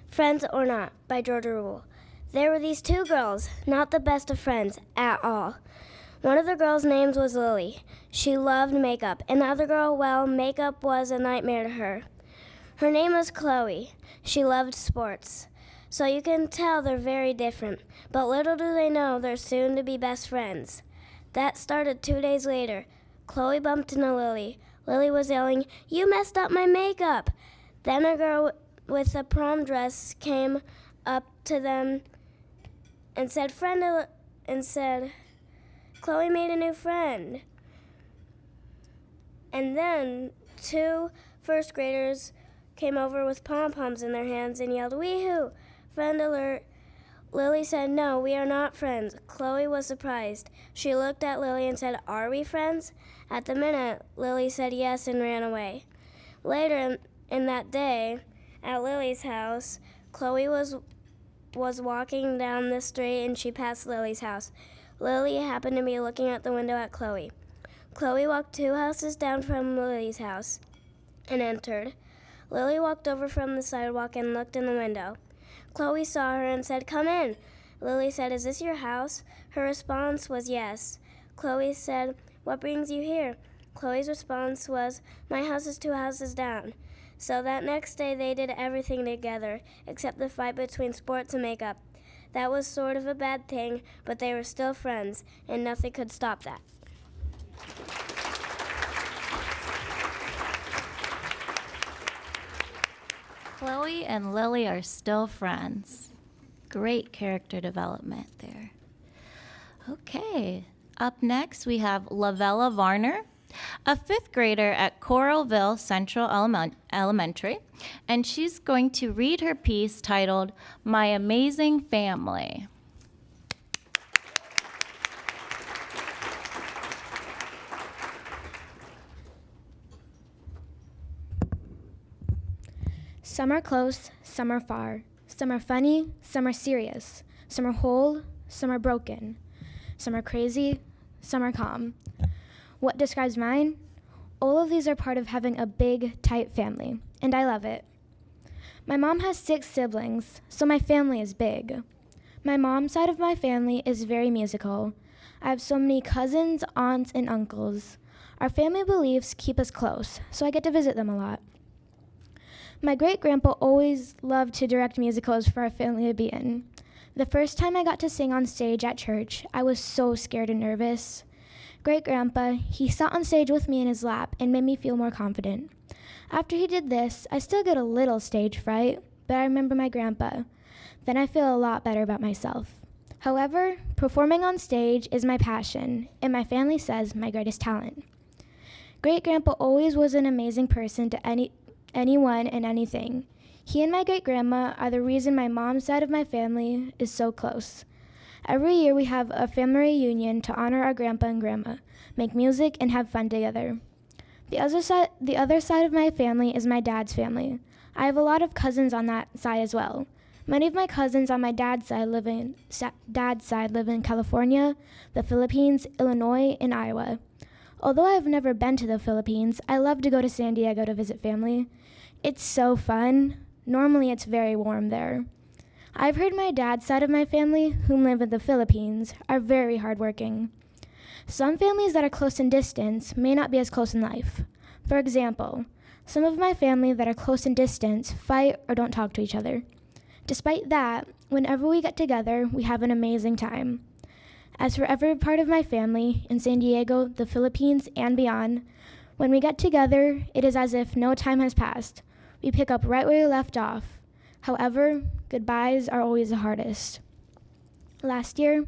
Friends or Not by Georgia Rubel. There were these two girls, not the best of friends at all. One of the girls' names was Lily. She loved makeup, and the other girl, well, makeup was a nightmare to her. Her name was Chloe. She loved sports. So you can tell they're very different, but little do they know they're soon to be best friends. That started 2 days later. Chloe bumped into Lily. Lily was yelling, "You messed up my makeup!" Then a girl with a prom dress came up to them and said, "Chloe made a new friend." And then 2 first graders came over with pom-poms in their hands and yelled, "Wee-hoo! Friend alert!" Lily said, "No, we are not friends." Chloe was surprised. She looked at Lily and said, "Are we friends?" At the minute, Lily said yes and ran away. Later in that day, at Lily's house, Chloe was walking down the street and she passed Lily's house. Lily happened to be looking out the window at Chloe. Chloe walked 2 houses down from Lily's house and entered. Lily walked over from the sidewalk and looked in the window. Chloe saw her and said, "Come in." Lily said, "Is this your house?" Her response was yes. Chloe said, "What brings you here?" Chloe's response was, "My house is 2 houses down." So that next day they did everything together, except the fight between sports and makeup. That was sort of a bad thing, but they were still friends, and nothing could stop that. Chloe and Lily are still friends. Great character development there. Okay, up next we have Lavella Varner, a 5th grader at Coralville Central Elementary, and she's going to read her piece titled My Amazing Family. Some are close, some are far. Some are funny, some are serious. Some are whole, some are broken. Some are crazy, some are calm. What describes mine? All of these are part of having a big, tight family, and I love it. My mom has 6 siblings, so my family is big. My mom's side of my family is very musical. I have so many cousins, aunts, and uncles. Our family beliefs keep us close, so I get to visit them a lot. My great-grandpa always loved to direct musicals for our family to be in. The first time I got to sing on stage at church, I was so scared and nervous. Great-grandpa, he sat on stage with me in his lap and made me feel more confident. After he did this, I still get a little stage fright, but I remember my grandpa. Then I feel a lot better about myself. However, performing on stage is my passion, and my family says my greatest talent. Great-grandpa always was an amazing person to anyone and anything. He and my great-grandma are the reason my mom's side of my family is so close. Every year we have a family reunion to honor our grandpa and grandma, make music, and have fun together. The other side of my family is my dad's family. I have a lot of cousins on that side as well. Many of my cousins on my dad's side live in California, the Philippines, Illinois, and Iowa. Although I have never been to the Philippines, I love to go to San Diego to visit family. It's so fun. Normally it's very warm there. I've heard my dad's side of my family, who live in the Philippines, are very hardworking. Some families that are close in distance may not be as close in life. For example, some of my family that are close in distance fight or don't talk to each other. Despite that, whenever we get together, we have an amazing time. As for every part of my family in San Diego, the Philippines, and beyond, when we get together, it is as if no time has passed. We pick up right where we left off. However, goodbyes are always the hardest. Last year,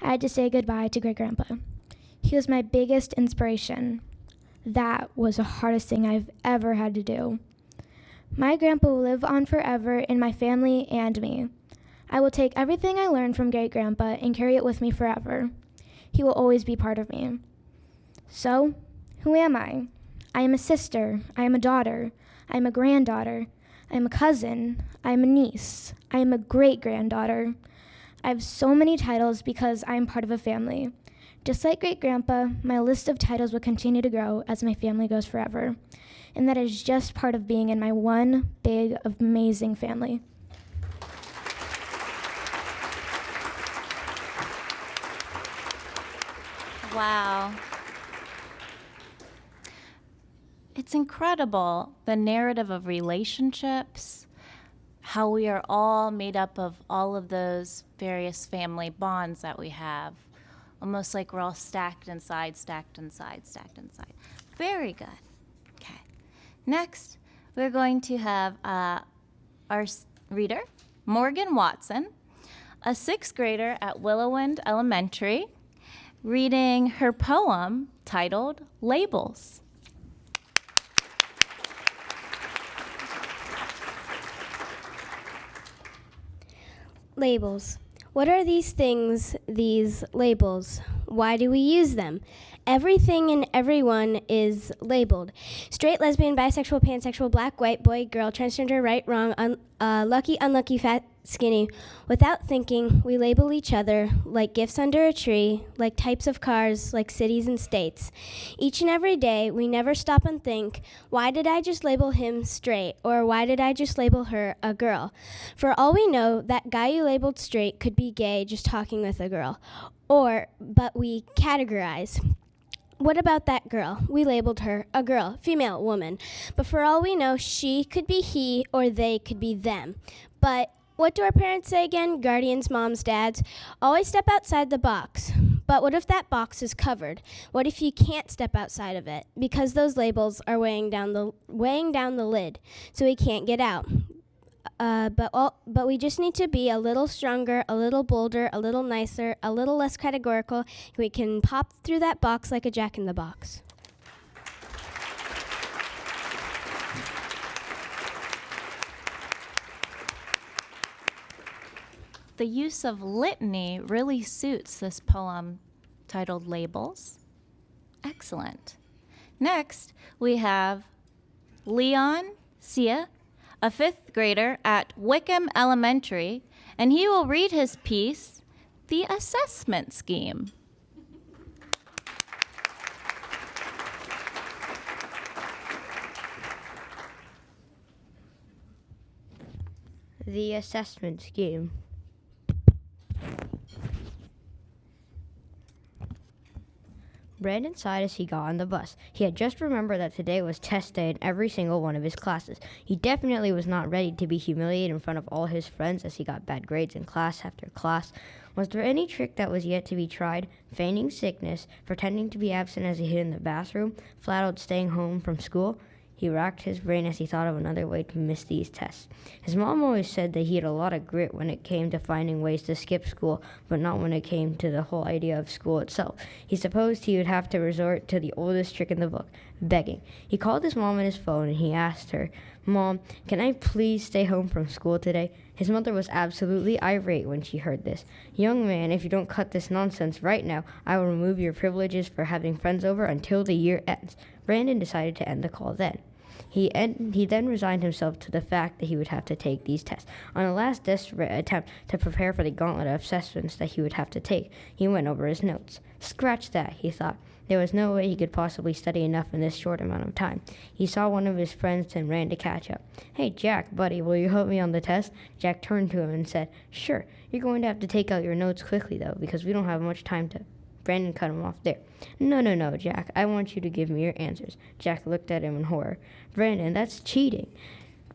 I had to say goodbye to Great Grandpa. He was my biggest inspiration. That was the hardest thing I've ever had to do. My grandpa will live on forever in my family and me. I will take everything I learned from Great Grandpa and carry it with me forever. He will always be part of me. So, who am I? I am a sister. I am a daughter. I am a granddaughter. I am a cousin. I am a niece. I am a great-granddaughter. I have so many titles because I am part of a family. Just like Great Grandpa, my list of titles will continue to grow as my family goes forever. And that is just part of being in my one big, amazing family. Wow. It's incredible, the narrative of relationships, how we are all made up of all of those various family bonds that we have. Almost like we're all stacked inside, stacked inside, stacked inside. Very good. Okay. Next, we're going to have our reader, Morgan Watson, a 6th grader at Willowwind Elementary, reading her poem titled Labels. Labels. What are these things, these labels? Why do we use them? Everything and everyone is labeled. Straight, lesbian, bisexual, pansexual, black, white, boy, girl, transgender, right, wrong, lucky, unlucky, fat, skinny. Without thinking, we label each other like gifts under a tree, like types of cars, like cities and states. Each and every day, we never stop and think, why did I just label him straight? Or why did I just label her a girl? For all we know, that guy you labeled straight could be gay just talking with a girl. But we categorize. What about that girl? We labeled her a girl, female, woman. But for all we know, she could be he or they could be them. But what do our parents say again? Guardians, moms, dads. Always step outside the box. But what if that box is covered? What if you can't step outside of it? Because those labels are weighing down the lid, so we can't get out. But we just need to be a little stronger, a little bolder, a little nicer, a little less categorical. We can pop through that box like a jack-in-the-box. The use of litany really suits this poem titled Labels. Excellent. Next, we have Leon Sia, a 5th grader at Wickham Elementary, and he will read his piece, The Assessment Scheme. The assessment scheme. Brandon sighed as he got on the bus. He had just remembered that today was test day in every single one of his classes. He definitely was not ready to be humiliated in front of all his friends as he got bad grades in class after class. Was there any trick that was yet to be tried? Feigning sickness, pretending to be absent as he hid in the bathroom, flat out staying home from school? He racked his brain as he thought of another way to miss these tests. His mom always said that he had a lot of grit when it came to finding ways to skip school, but not when it came to the whole idea of school itself. He supposed he would have to resort to the oldest trick in the book, begging. He called his mom on his phone and he asked her, "Mom, can I please stay home from school today?" His mother was absolutely irate when she heard this. "Young man, if you don't cut this nonsense right now, I will remove your privileges for having friends over until the year ends." Brandon decided to end the call then. He then resigned himself to the fact that he would have to take these tests. On a last desperate attempt to prepare for the gauntlet of assessments that he would have to take, he went over his notes. Scratch that, he thought. There was no way he could possibly study enough in this short amount of time. He saw one of his friends and ran to catch up. "Hey, Jack, buddy, will you help me on the test?" Jack turned to him and said, "Sure. You're going to have to take out your notes quickly, though, because we don't have much time to..." Brandon cut him off there. No, Jack. I want you to give me your answers." Jack looked at him in horror. "Brandon, that's cheating."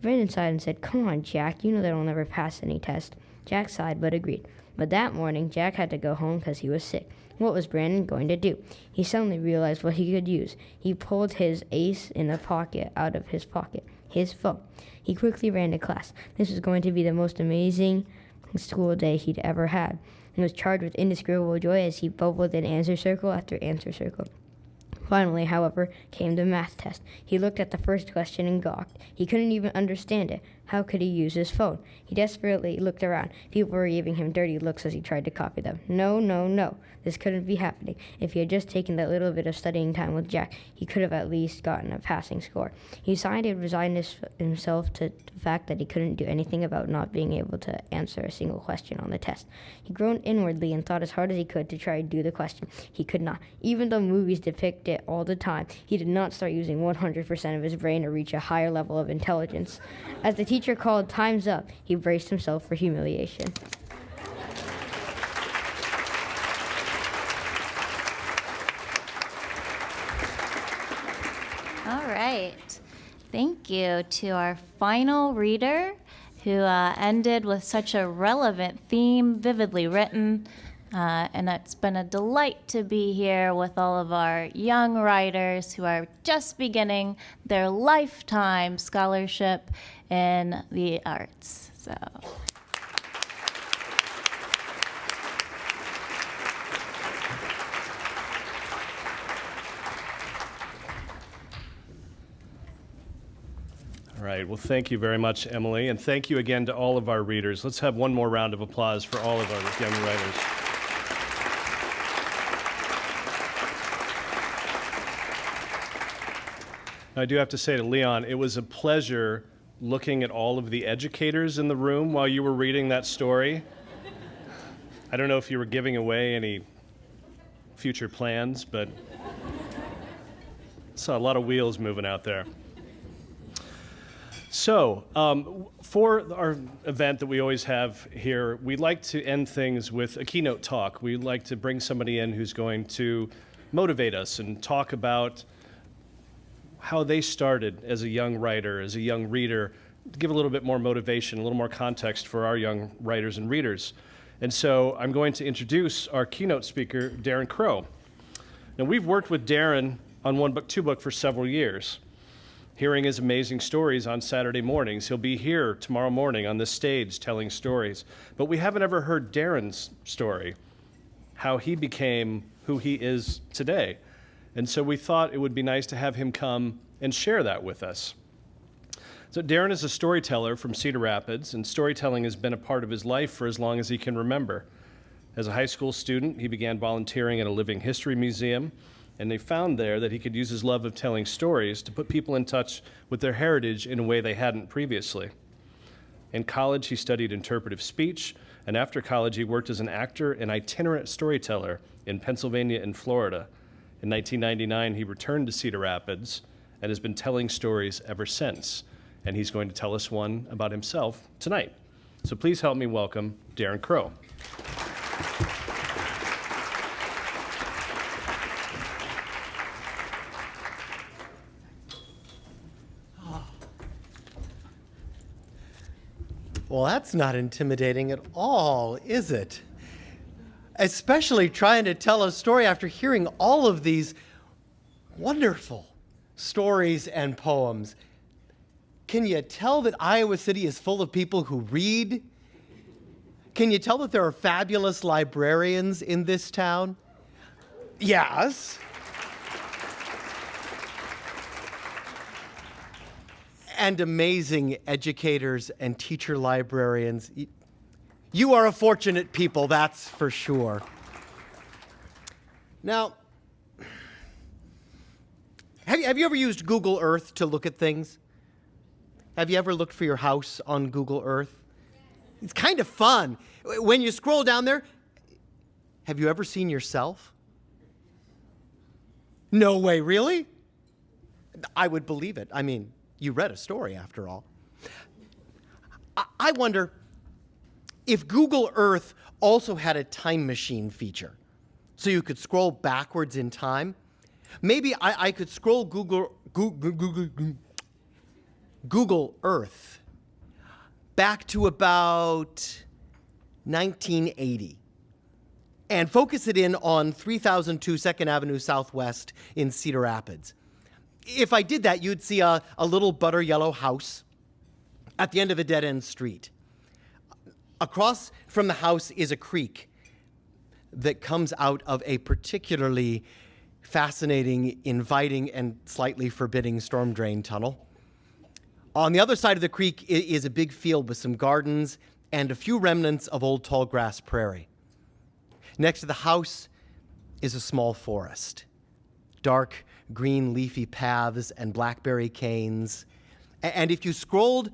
Brandon sighed and said, "Come on, Jack. You know that I'll never pass any test." Jack sighed but agreed. But that morning, Jack had to go home because he was sick. What was Brandon going to do? He suddenly realized what he could use. He pulled his ace in a pocket out of his pocket, his phone. He quickly ran to class. This was going to be the most amazing school day he'd ever had. He was charged with indescribable joy as he bubbled in answer circle after answer circle. Finally, however, came the math test. He looked at the first question and gawked. He couldn't even understand it. How could he use his phone? He desperately looked around. People were giving him dirty looks as he tried to copy them. No. This couldn't be happening. If he had just taken that little bit of studying time with Jack, he could have at least gotten a passing score. He decided to resign himself to the fact that he couldn't do anything about not being able to answer a single question on the test. He groaned inwardly and thought as hard as he could to try to do the question. He could not. Even though movies depict it all the time, he did not start using 100% of his brain to reach a higher level of intelligence. As the teacher called "Time's up," he braced himself for humiliation. All right. Thank you to our final reader who ended with such a relevant theme, vividly written. And it's been a delight to be here with all of our young writers who are just beginning their lifetime scholarship in the arts. So. All right, well, thank you very much, Emily, and thank you again to all of our readers. Let's have one more round of applause for all of our young writers. I do have to say to Leon, it was a pleasure looking at all of the educators in the room while you were reading that story. I don't know if you were giving away any future plans, but saw a lot of wheels moving out there. So, for our event that we always have here, we like to end things with a keynote talk. We like to bring somebody in who's going to motivate us and talk about how they started as a young writer, as a young reader, to give a little bit more motivation, a little more context for our young writers and readers. And so I'm going to introduce our keynote speaker, Darren Crow. Now, we've worked with Darren on One Book, Two Book for several years, hearing his amazing stories on Saturday mornings. He'll be here tomorrow morning on this stage telling stories. But we haven't ever heard Darren's story, how he became who he is today. And so we thought it would be nice to have him come and share that with us. So Darren is a storyteller from Cedar Rapids, and storytelling has been a part of his life for as long as he can remember. As a high school student, he began volunteering at a living history museum, and they found there that he could use his love of telling stories to put people in touch with their heritage in a way they hadn't previously. In college, he studied interpretive speech, and after college, he worked as an actor and itinerant storyteller in Pennsylvania and Florida. In 1999, he returned to Cedar Rapids and has been telling stories ever since. And he's going to tell us one about himself tonight. So please help me welcome Darren Crow. Well, that's not intimidating at all, is it? Especially trying to tell a story after hearing all of these wonderful stories and poems. Can you tell that Iowa City is full of people who read? Can you tell that there are fabulous librarians in this town? Yes. And amazing educators and teacher librarians. You are a fortunate people, that's for sure. Now, have you ever used Google Earth to look at things? Have you ever looked for your house on Google Earth? It's kind of fun. When you scroll down there, have you ever seen yourself? No way, really? I would believe it. I mean, you read a story after all. I wonder if Google Earth also had a time machine feature, so you could scroll backwards in time. Maybe I could scroll Google Earth back to about 1980 and focus it in on 3002 2nd Avenue Southwest in Cedar Rapids. If I did that, you'd see a little butter yellow house at the end of a dead-end street. Across from the house is a creek that comes out of a particularly fascinating, inviting, and slightly forbidding storm drain tunnel. On the other side of the creek is a big field with some gardens and a few remnants of old tall grass prairie. Next to the house is a small forest. Dark green leafy paths and blackberry canes. And if you scrolled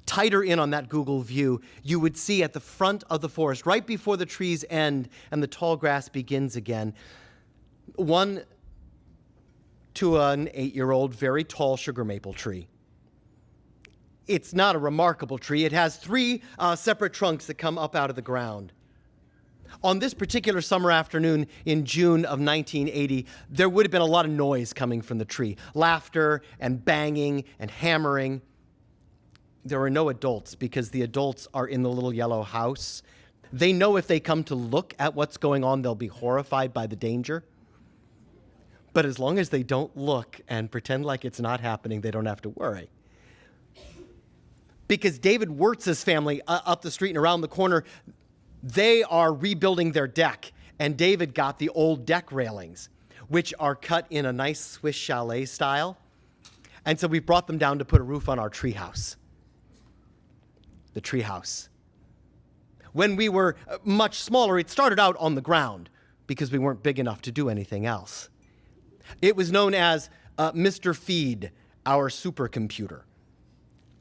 tighter in on that Google view, you would see at the front of the forest, right before the trees end and the tall grass begins again, 1 to an 8-year-old very tall sugar maple tree. It's not a remarkable tree. It has 3 separate trunks that come up out of the ground. On this particular summer afternoon in June of 1980, there would have been a lot of noise coming from the tree. Laughter and banging and hammering. There are no adults because the adults are in the little yellow house. They know if they come to look at what's going on, they'll be horrified by the danger. But as long as they don't look and pretend like it's not happening, they don't have to worry. Because David Wirtz's family up the street and around the corner, they are rebuilding their deck. And David got the old deck railings, which are cut in a nice Swiss chalet style. And so we brought them down to put a roof on our treehouse. The treehouse. When we were much smaller, it started out on the ground because we weren't big enough to do anything else. It was known as Mr. Feed, our supercomputer.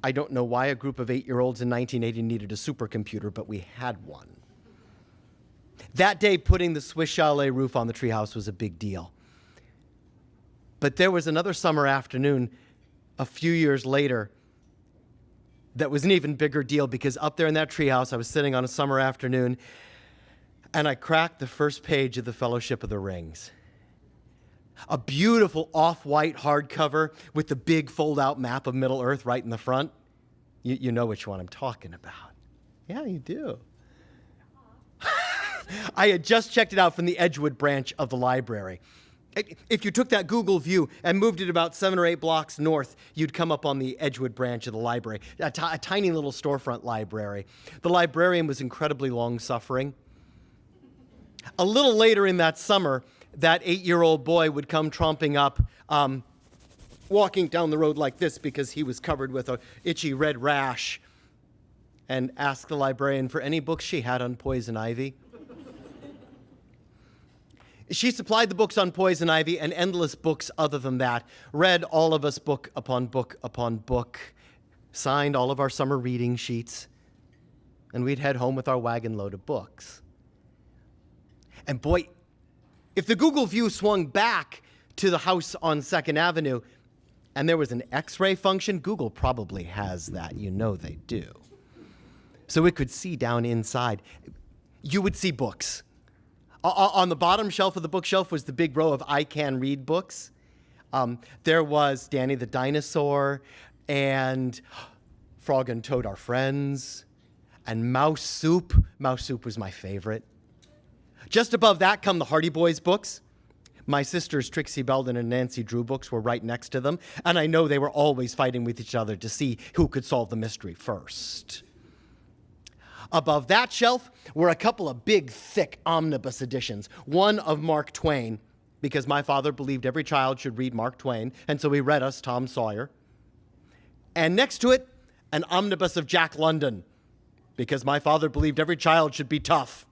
I don't know why a group of 8-year-olds in 1980 needed a supercomputer, but we had one. That day, putting the Swiss chalet roof on the treehouse was a big deal. But there was another summer afternoon a few years later that was an even bigger deal because up there in that treehouse, I was sitting on a summer afternoon and I cracked the first page of the Fellowship of the Rings. A beautiful off-white hardcover with the big fold-out map of Middle-earth right in the front. You know which one I'm talking about. Yeah, you do. I had just checked it out from the Edgewood branch of the library. If you took that Google view and moved it about 7 or 8 blocks north, you'd come up on the Edgewood branch of the library, a tiny little storefront library. The librarian was incredibly long-suffering. A little later in that summer, that 8-year-old boy would come tromping up, walking down the road like this because he was covered with an itchy red rash, and ask the librarian for any books she had on poison ivy. She supplied the books on poison ivy and endless books other than that, read all of us book upon book upon book, signed all of our summer reading sheets, and we'd head home with our wagon load of books. And boy, if the Google view swung back to the house on 2nd Avenue and there was an X-ray function, Google probably has that. You know they do. So it could see down inside. You would see books. On the bottom shelf of the bookshelf was the big row of I Can Read books. There was Danny the Dinosaur and Frog and Toad Are Friends and Mouse Soup. Mouse Soup was my favorite. Just above that come the Hardy Boys books. My sisters Trixie Belden and Nancy Drew books were right next to them, and I know they were always fighting with each other to see who could solve the mystery first. Above that shelf were a couple of big, thick omnibus editions, one of Mark Twain, because my father believed every child should read Mark Twain, and so he read us Tom Sawyer. And next to it, an omnibus of Jack London, because my father believed every child should be tough.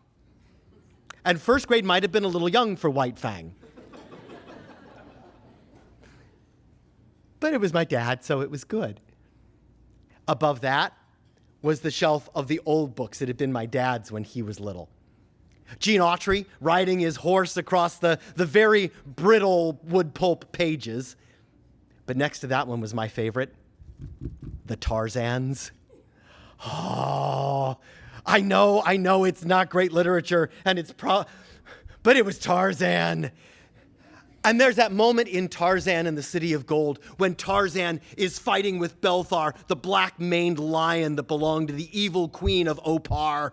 And first grade might have been a little young for White Fang. But it was my dad, so it was good. Above that was the shelf of the old books that had been my dad's when he was little. Gene Autry riding his horse across the very brittle wood pulp pages. But next to that one was my favorite, the Tarzans. Oh, I know it's not great literature, and but it was Tarzan. And there's that moment in Tarzan and the City of Gold when Tarzan is fighting with Belthar, the black-maned lion that belonged to the evil queen of Opar.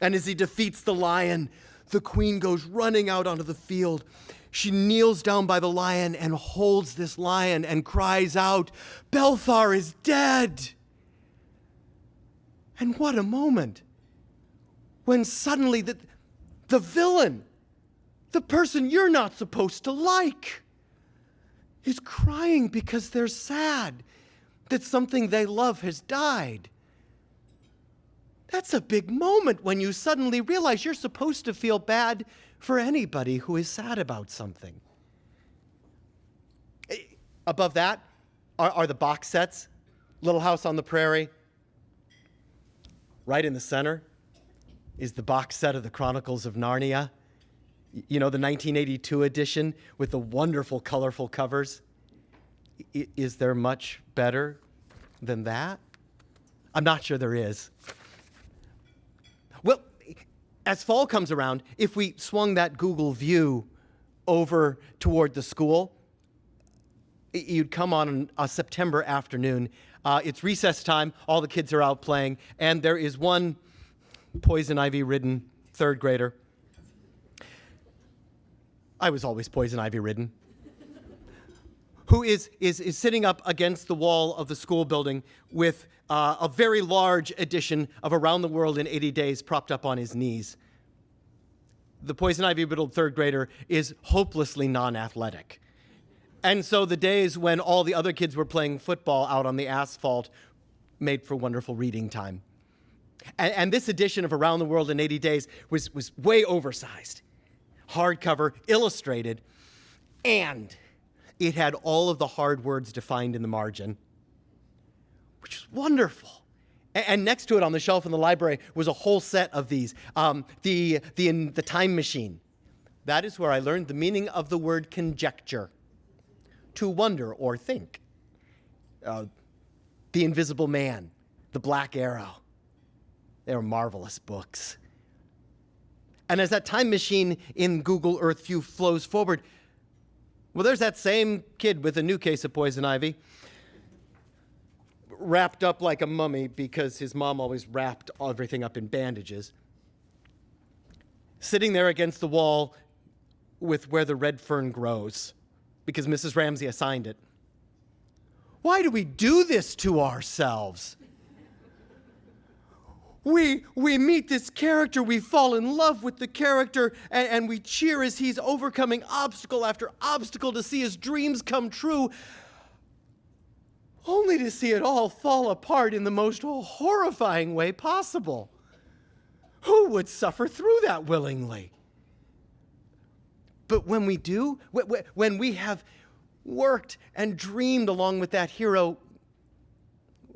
And as he defeats the lion, the queen goes running out onto the field. She kneels down by the lion and holds this lion and cries out, "Belthar is dead!" And what a moment when suddenly the villain, the person you're not supposed to like, is crying because they're sad that something they love has died. That's a big moment when you suddenly realize you're supposed to feel bad for anybody who is sad about something. Above that are the box sets, Little House on the Prairie. Right in the center is the box set of the Chronicles of Narnia. You know, the 1982 edition with the wonderful, colorful covers. Is there much better than that? I'm not sure there is. Well, as fall comes around, if we swung that Google view over toward the school, you'd come on a September afternoon. It's recess time, all the kids are out playing, and there is one poison ivy-ridden third grader. I was always poison ivy-ridden. Who is sitting up against the wall of the school building with a very large edition of Around the World in 80 Days propped up on his knees. The poison ivy-riddled third grader is hopelessly non-athletic. And so the days when all the other kids were playing football out on the asphalt made for wonderful reading time. And this edition of Around the World in 80 Days was way oversized. Hardcover, illustrated, and it had all of the hard words defined in the margin, which was wonderful. And next to it on the shelf in the library was a whole set of these. The Time Machine. That is where I learned the meaning of the word conjecture. To wonder or think. The Invisible Man, The Black Arrow. They were marvelous books. And as that time machine in Google Earth View flows forward, well, there's that same kid with a new case of poison ivy, wrapped up like a mummy because his mom always wrapped everything up in bandages, sitting there against the wall with Where the Red Fern Grows, because Mrs. Ramsey assigned it. Why do we do this to ourselves? We meet this character, we fall in love with the character, and we cheer as he's overcoming obstacle after obstacle to see his dreams come true, only to see it all fall apart in the most horrifying way possible. Who would suffer through that willingly? But when we do, when we have worked and dreamed along with that hero,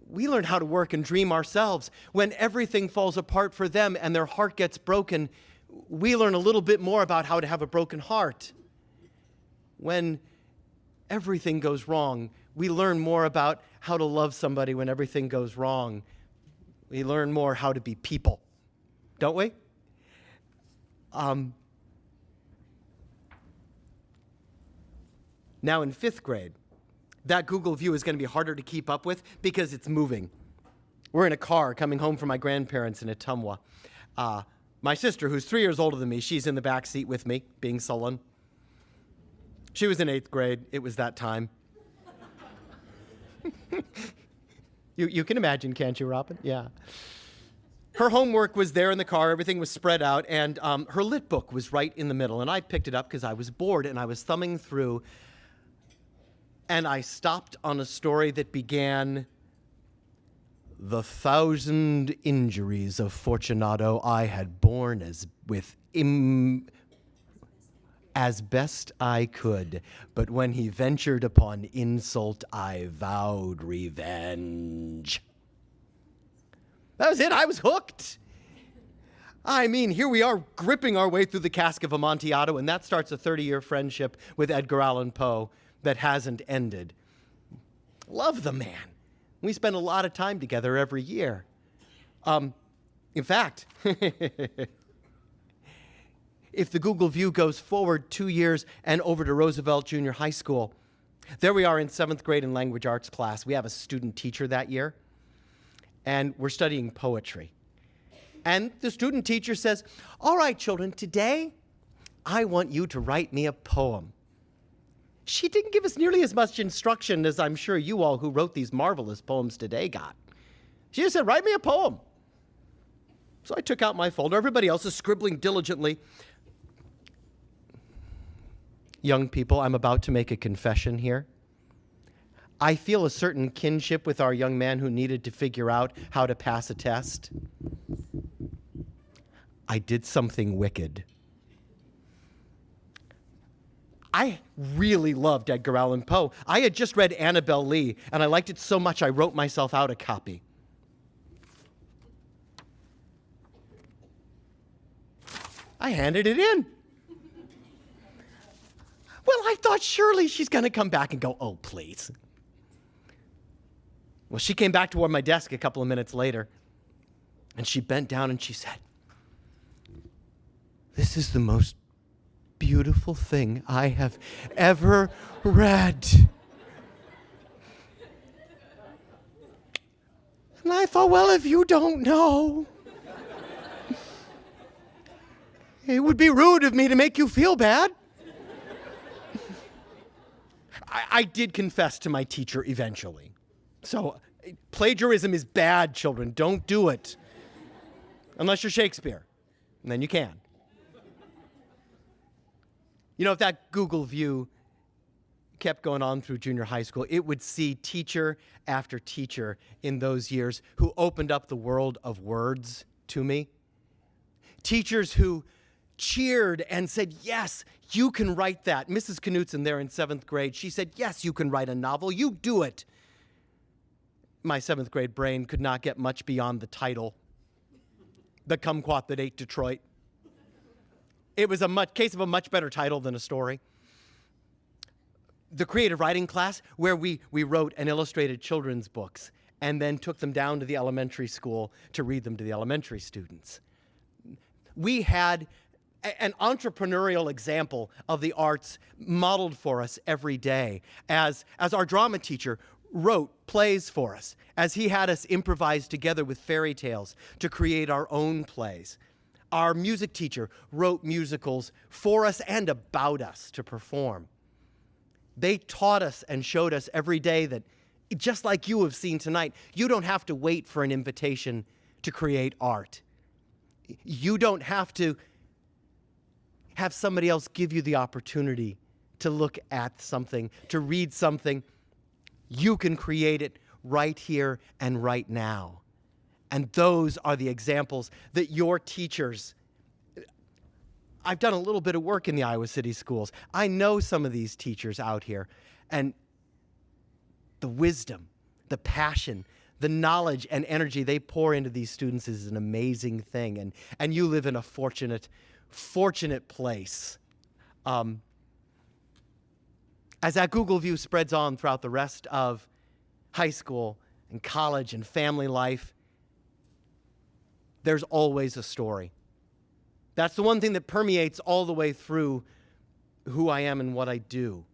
we learn how to work and dream ourselves. When everything falls apart for them and their heart gets broken, we learn a little bit more about how to have a broken heart. When everything goes wrong, we learn more about how to love somebody when everything goes wrong. We learn more how to be people, don't we? Now in 5th grade, that Google view is going to be harder to keep up with because it's moving. We're in a car coming home from my grandparents in Ottumwa. My sister, who's 3 years older than me, she's in the back seat with me, being sullen. She was in 8th grade. It was that time. You can imagine, can't you, Robin? Yeah. Her homework was there in the car. Everything was spread out, and her lit book was right in the middle. And I picked it up because I was bored, and I was thumbing through, and I stopped on a story that began, "The 1,000 injuries of Fortunato I had borne as best I could, but when he ventured upon insult, I vowed revenge." That was it. I was hooked. I mean, here we are gripping our way through the cask of Amontillado, and that starts a 30-year friendship with Edgar Allan Poe that hasn't ended. Love the man. We spend a lot of time together every year. In fact, if the Google view goes forward 2 years and over to Roosevelt Junior High School, there we are in 7th grade in language arts class. We have a student teacher that year, and we're studying poetry. And the student teacher says, all right, children, today I want you to write me a poem. She didn't give us nearly as much instruction as I'm sure you all who wrote these marvelous poems today got. She just said, write me a poem. So I took out my folder. Everybody else is scribbling diligently. Young people, I'm about to make a confession here. I feel a certain kinship with our young man who needed to figure out how to pass a test. I did something wicked. I really loved Edgar Allan Poe. I had just read Annabel Lee, and I liked it so much I wrote myself out a copy. I handed it in. Well, I thought surely she's going to come back and go, oh, please. Well, she came back toward my desk a couple of minutes later, and she bent down and she said, this is the most beautiful thing I have ever read. And I thought, well, if you don't know, it would be rude of me to make you feel bad. I did confess to my teacher eventually. So plagiarism is bad, children. Don't do it. Unless you're Shakespeare. And then you can. You know, if that Google view kept going on through junior high school, it would see teacher after teacher in those years who opened up the world of words to me. Teachers who cheered and said, yes, you can write that. Mrs. Knutson there in 7th grade, she said, yes, you can write a novel. You do it. My 7th grade brain could not get much beyond the title, The Kumquat That Ate Detroit. It was a case of a much better title than a story. The creative writing class, where we wrote and illustrated children's books and then took them down to the elementary school to read them to the elementary students. We had an entrepreneurial example of the arts modeled for us every day as our drama teacher wrote plays for us, as he had us improvise together with fairy tales to create our own plays. Our music teacher wrote musicals for us and about us to perform. They taught us and showed us every day that, just like you have seen tonight, you don't have to wait for an invitation to create art. You don't have to have somebody else give you the opportunity to look at something, to read something. You can create it right here and right now. And those are the examples that your teachers, I've done a little bit of work in the Iowa City schools. I know some of these teachers out here, and the wisdom, the passion, the knowledge and energy they pour into these students is an amazing thing. And you live in a fortunate place. As that Google view spreads on throughout the rest of high school and college and family life, there's always a story. That's the one thing that permeates all the way through who I am and what I do.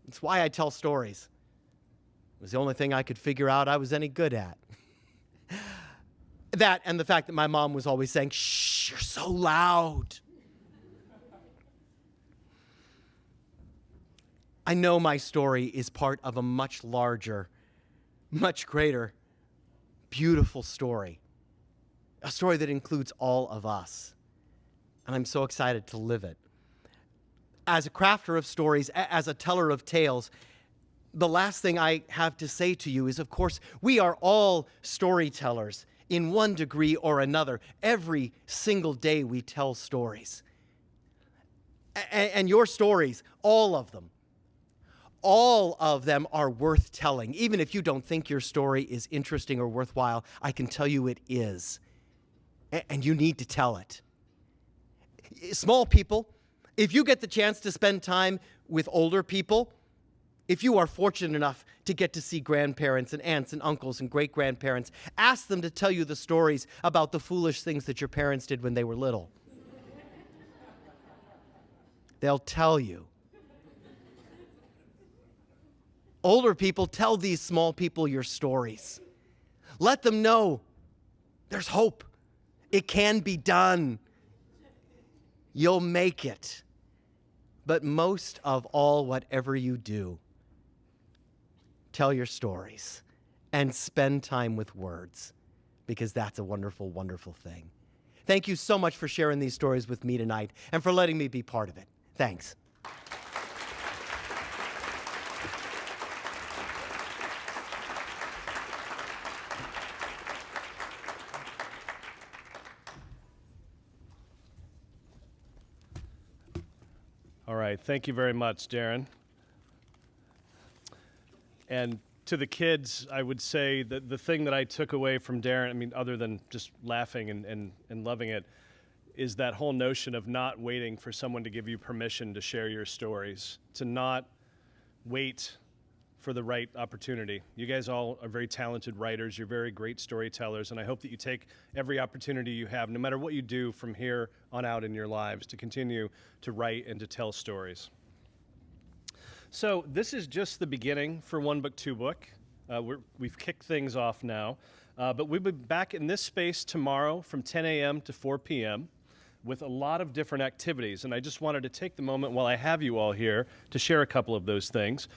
It's why I tell stories. It was the only thing I could figure out I was any good at. That and the fact that my mom was always saying, shh, you're so loud. I know my story is part of a much larger, much greater, beautiful story. A story that includes all of us. And I'm so excited to live it. As a crafter of stories, as a teller of tales, the last thing I have to say to you is, of course, we are all storytellers in one degree or another. Every single day we tell stories. And your stories, all of them, All of them are worth telling. Even if you don't think your story is interesting or worthwhile, I can tell you it is. And you need to tell it. Small people, if you get the chance to spend time with older people, if you are fortunate enough to get to see grandparents and aunts and uncles and great-grandparents, ask them to tell you the stories about the foolish things that your parents did when they were little. They'll tell you. Older people, tell these small people your stories. Let them know there's hope. It can be done. You'll make it. But most of all, whatever you do, tell your stories and spend time with words, because that's a wonderful, wonderful thing. Thank you so much for sharing these stories with me tonight and for letting me be part of it. Thanks. All right, thank you very much, Darren. And to the kids, I would say that the thing that I took away from Darren, I mean, other than just laughing and loving it, is that whole notion of not waiting for someone to give you permission to share your stories, to not wait for the right opportunity. You guys all are very talented writers. You're very great storytellers, and I hope that you take every opportunity you have, no matter what you do from here on out in your lives, to continue to write and to tell stories. So this is just the beginning for One Book, Two Book. We've kicked things off now, but we'll be back in this space tomorrow from 10 a.m. to 4 p.m. with a lot of different activities. And I just wanted to take the moment while I have you all here to share a couple of those things.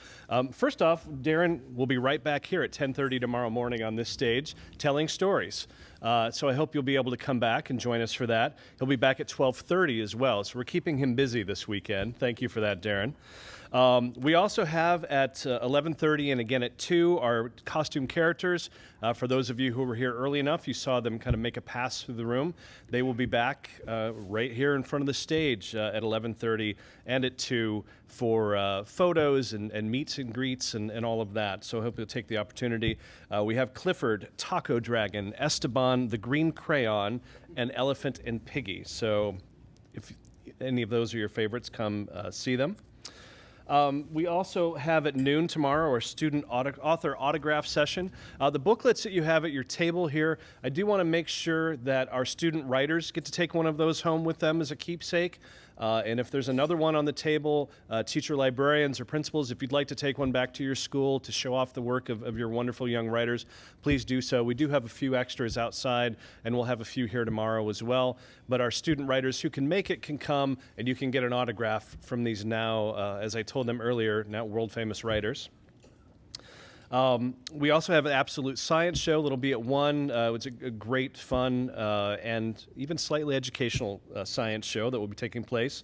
First off, Darren will be right back here at 10:30 tomorrow morning on this stage telling stories. So I hope you'll be able to come back and join us for that. He'll be back at 12:30 as well. So we're keeping him busy this weekend. Thank you for that, Darren. We also have at 11:30 and again at 2 our costume characters. For those of you who were here early enough, you saw them kind of make a pass through the room. They will be back right here in front of the stage at 11:30 and at 2 for photos and meets and greets and all of that. So I hope you'll take the opportunity. We have Clifford, Taco Dragon, Esteban, the Green Crayon, and Elephant and Piggy. So if any of those are your favorites, come see them. We also have at noon tomorrow our student author autograph session. The booklets that you have at your table here, I do want to make sure that our student writers get to take one of those home with them as a keepsake. And if there's another one on the table, teacher librarians or principals, if you'd like to take one back to your school to show off the work of your wonderful young writers, please do so. We do have a few extras outside, and we'll have a few here tomorrow as well. But our student writers who can make it can come, and you can get an autograph from these now, as I told them earlier, now world-famous writers. We also have an Absolute Science Show that'll be at 1. It's a great, fun, and even slightly educational science show that will be taking place.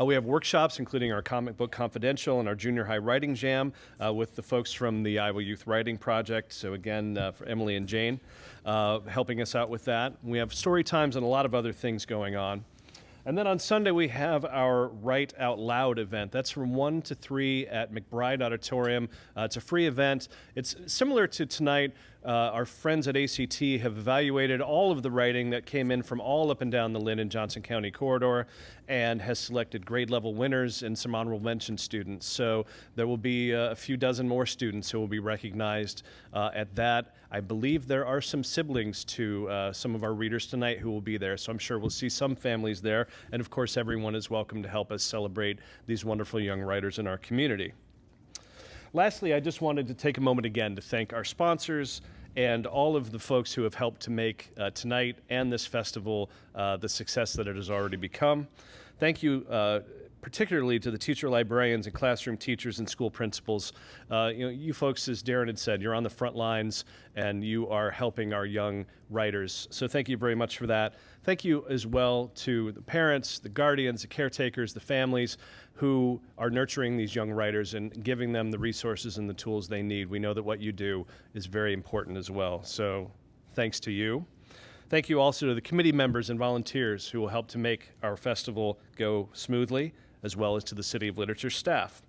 We have workshops, including our Comic Book Confidential and our Junior High Writing Jam with the folks from the Iowa Youth Writing Project. So again, for Emily and Jane helping us out with that. We have story times and a lot of other things going on. And then on Sunday, we have our Write Out Loud event. That's from 1 to 3 at McBride Auditorium. It's a free event. It's similar to tonight. Our friends at ACT have evaluated all of the writing that came in from all up and down the Lynn and Johnson County corridor and has selected grade level winners and some honorable mention students. So there will be a few dozen more students who will be recognized at that. I believe there are some siblings to some of our readers tonight who will be there, so I'm sure we'll see some families there. And of course, everyone is welcome to help us celebrate these wonderful young writers in our community. Lastly, I just wanted to take a moment again to thank our sponsors and all of the folks who have helped to make tonight and this festival the success that it has already become. Thank you particularly to the teacher librarians and classroom teachers and school principals. You folks, as Darren had said, you're on the front lines and you are helping our young writers. So thank you very much for that. Thank you as well to the parents, the guardians, the caretakers, the families who are nurturing these young writers and giving them the resources and the tools they need. We know that what you do is very important as well. So thanks to you. Thank you also to the committee members and volunteers who will help to make our festival go smoothly, as well as to the City of Literature staff.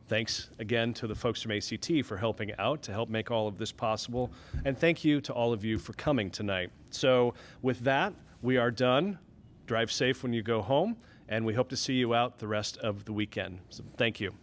Thanks again to the folks from ACT for helping out to help make all of this possible. And thank you to all of you for coming tonight. So with that, we are done. Drive safe when you go home, and we hope to see you out the rest of the weekend. So thank you.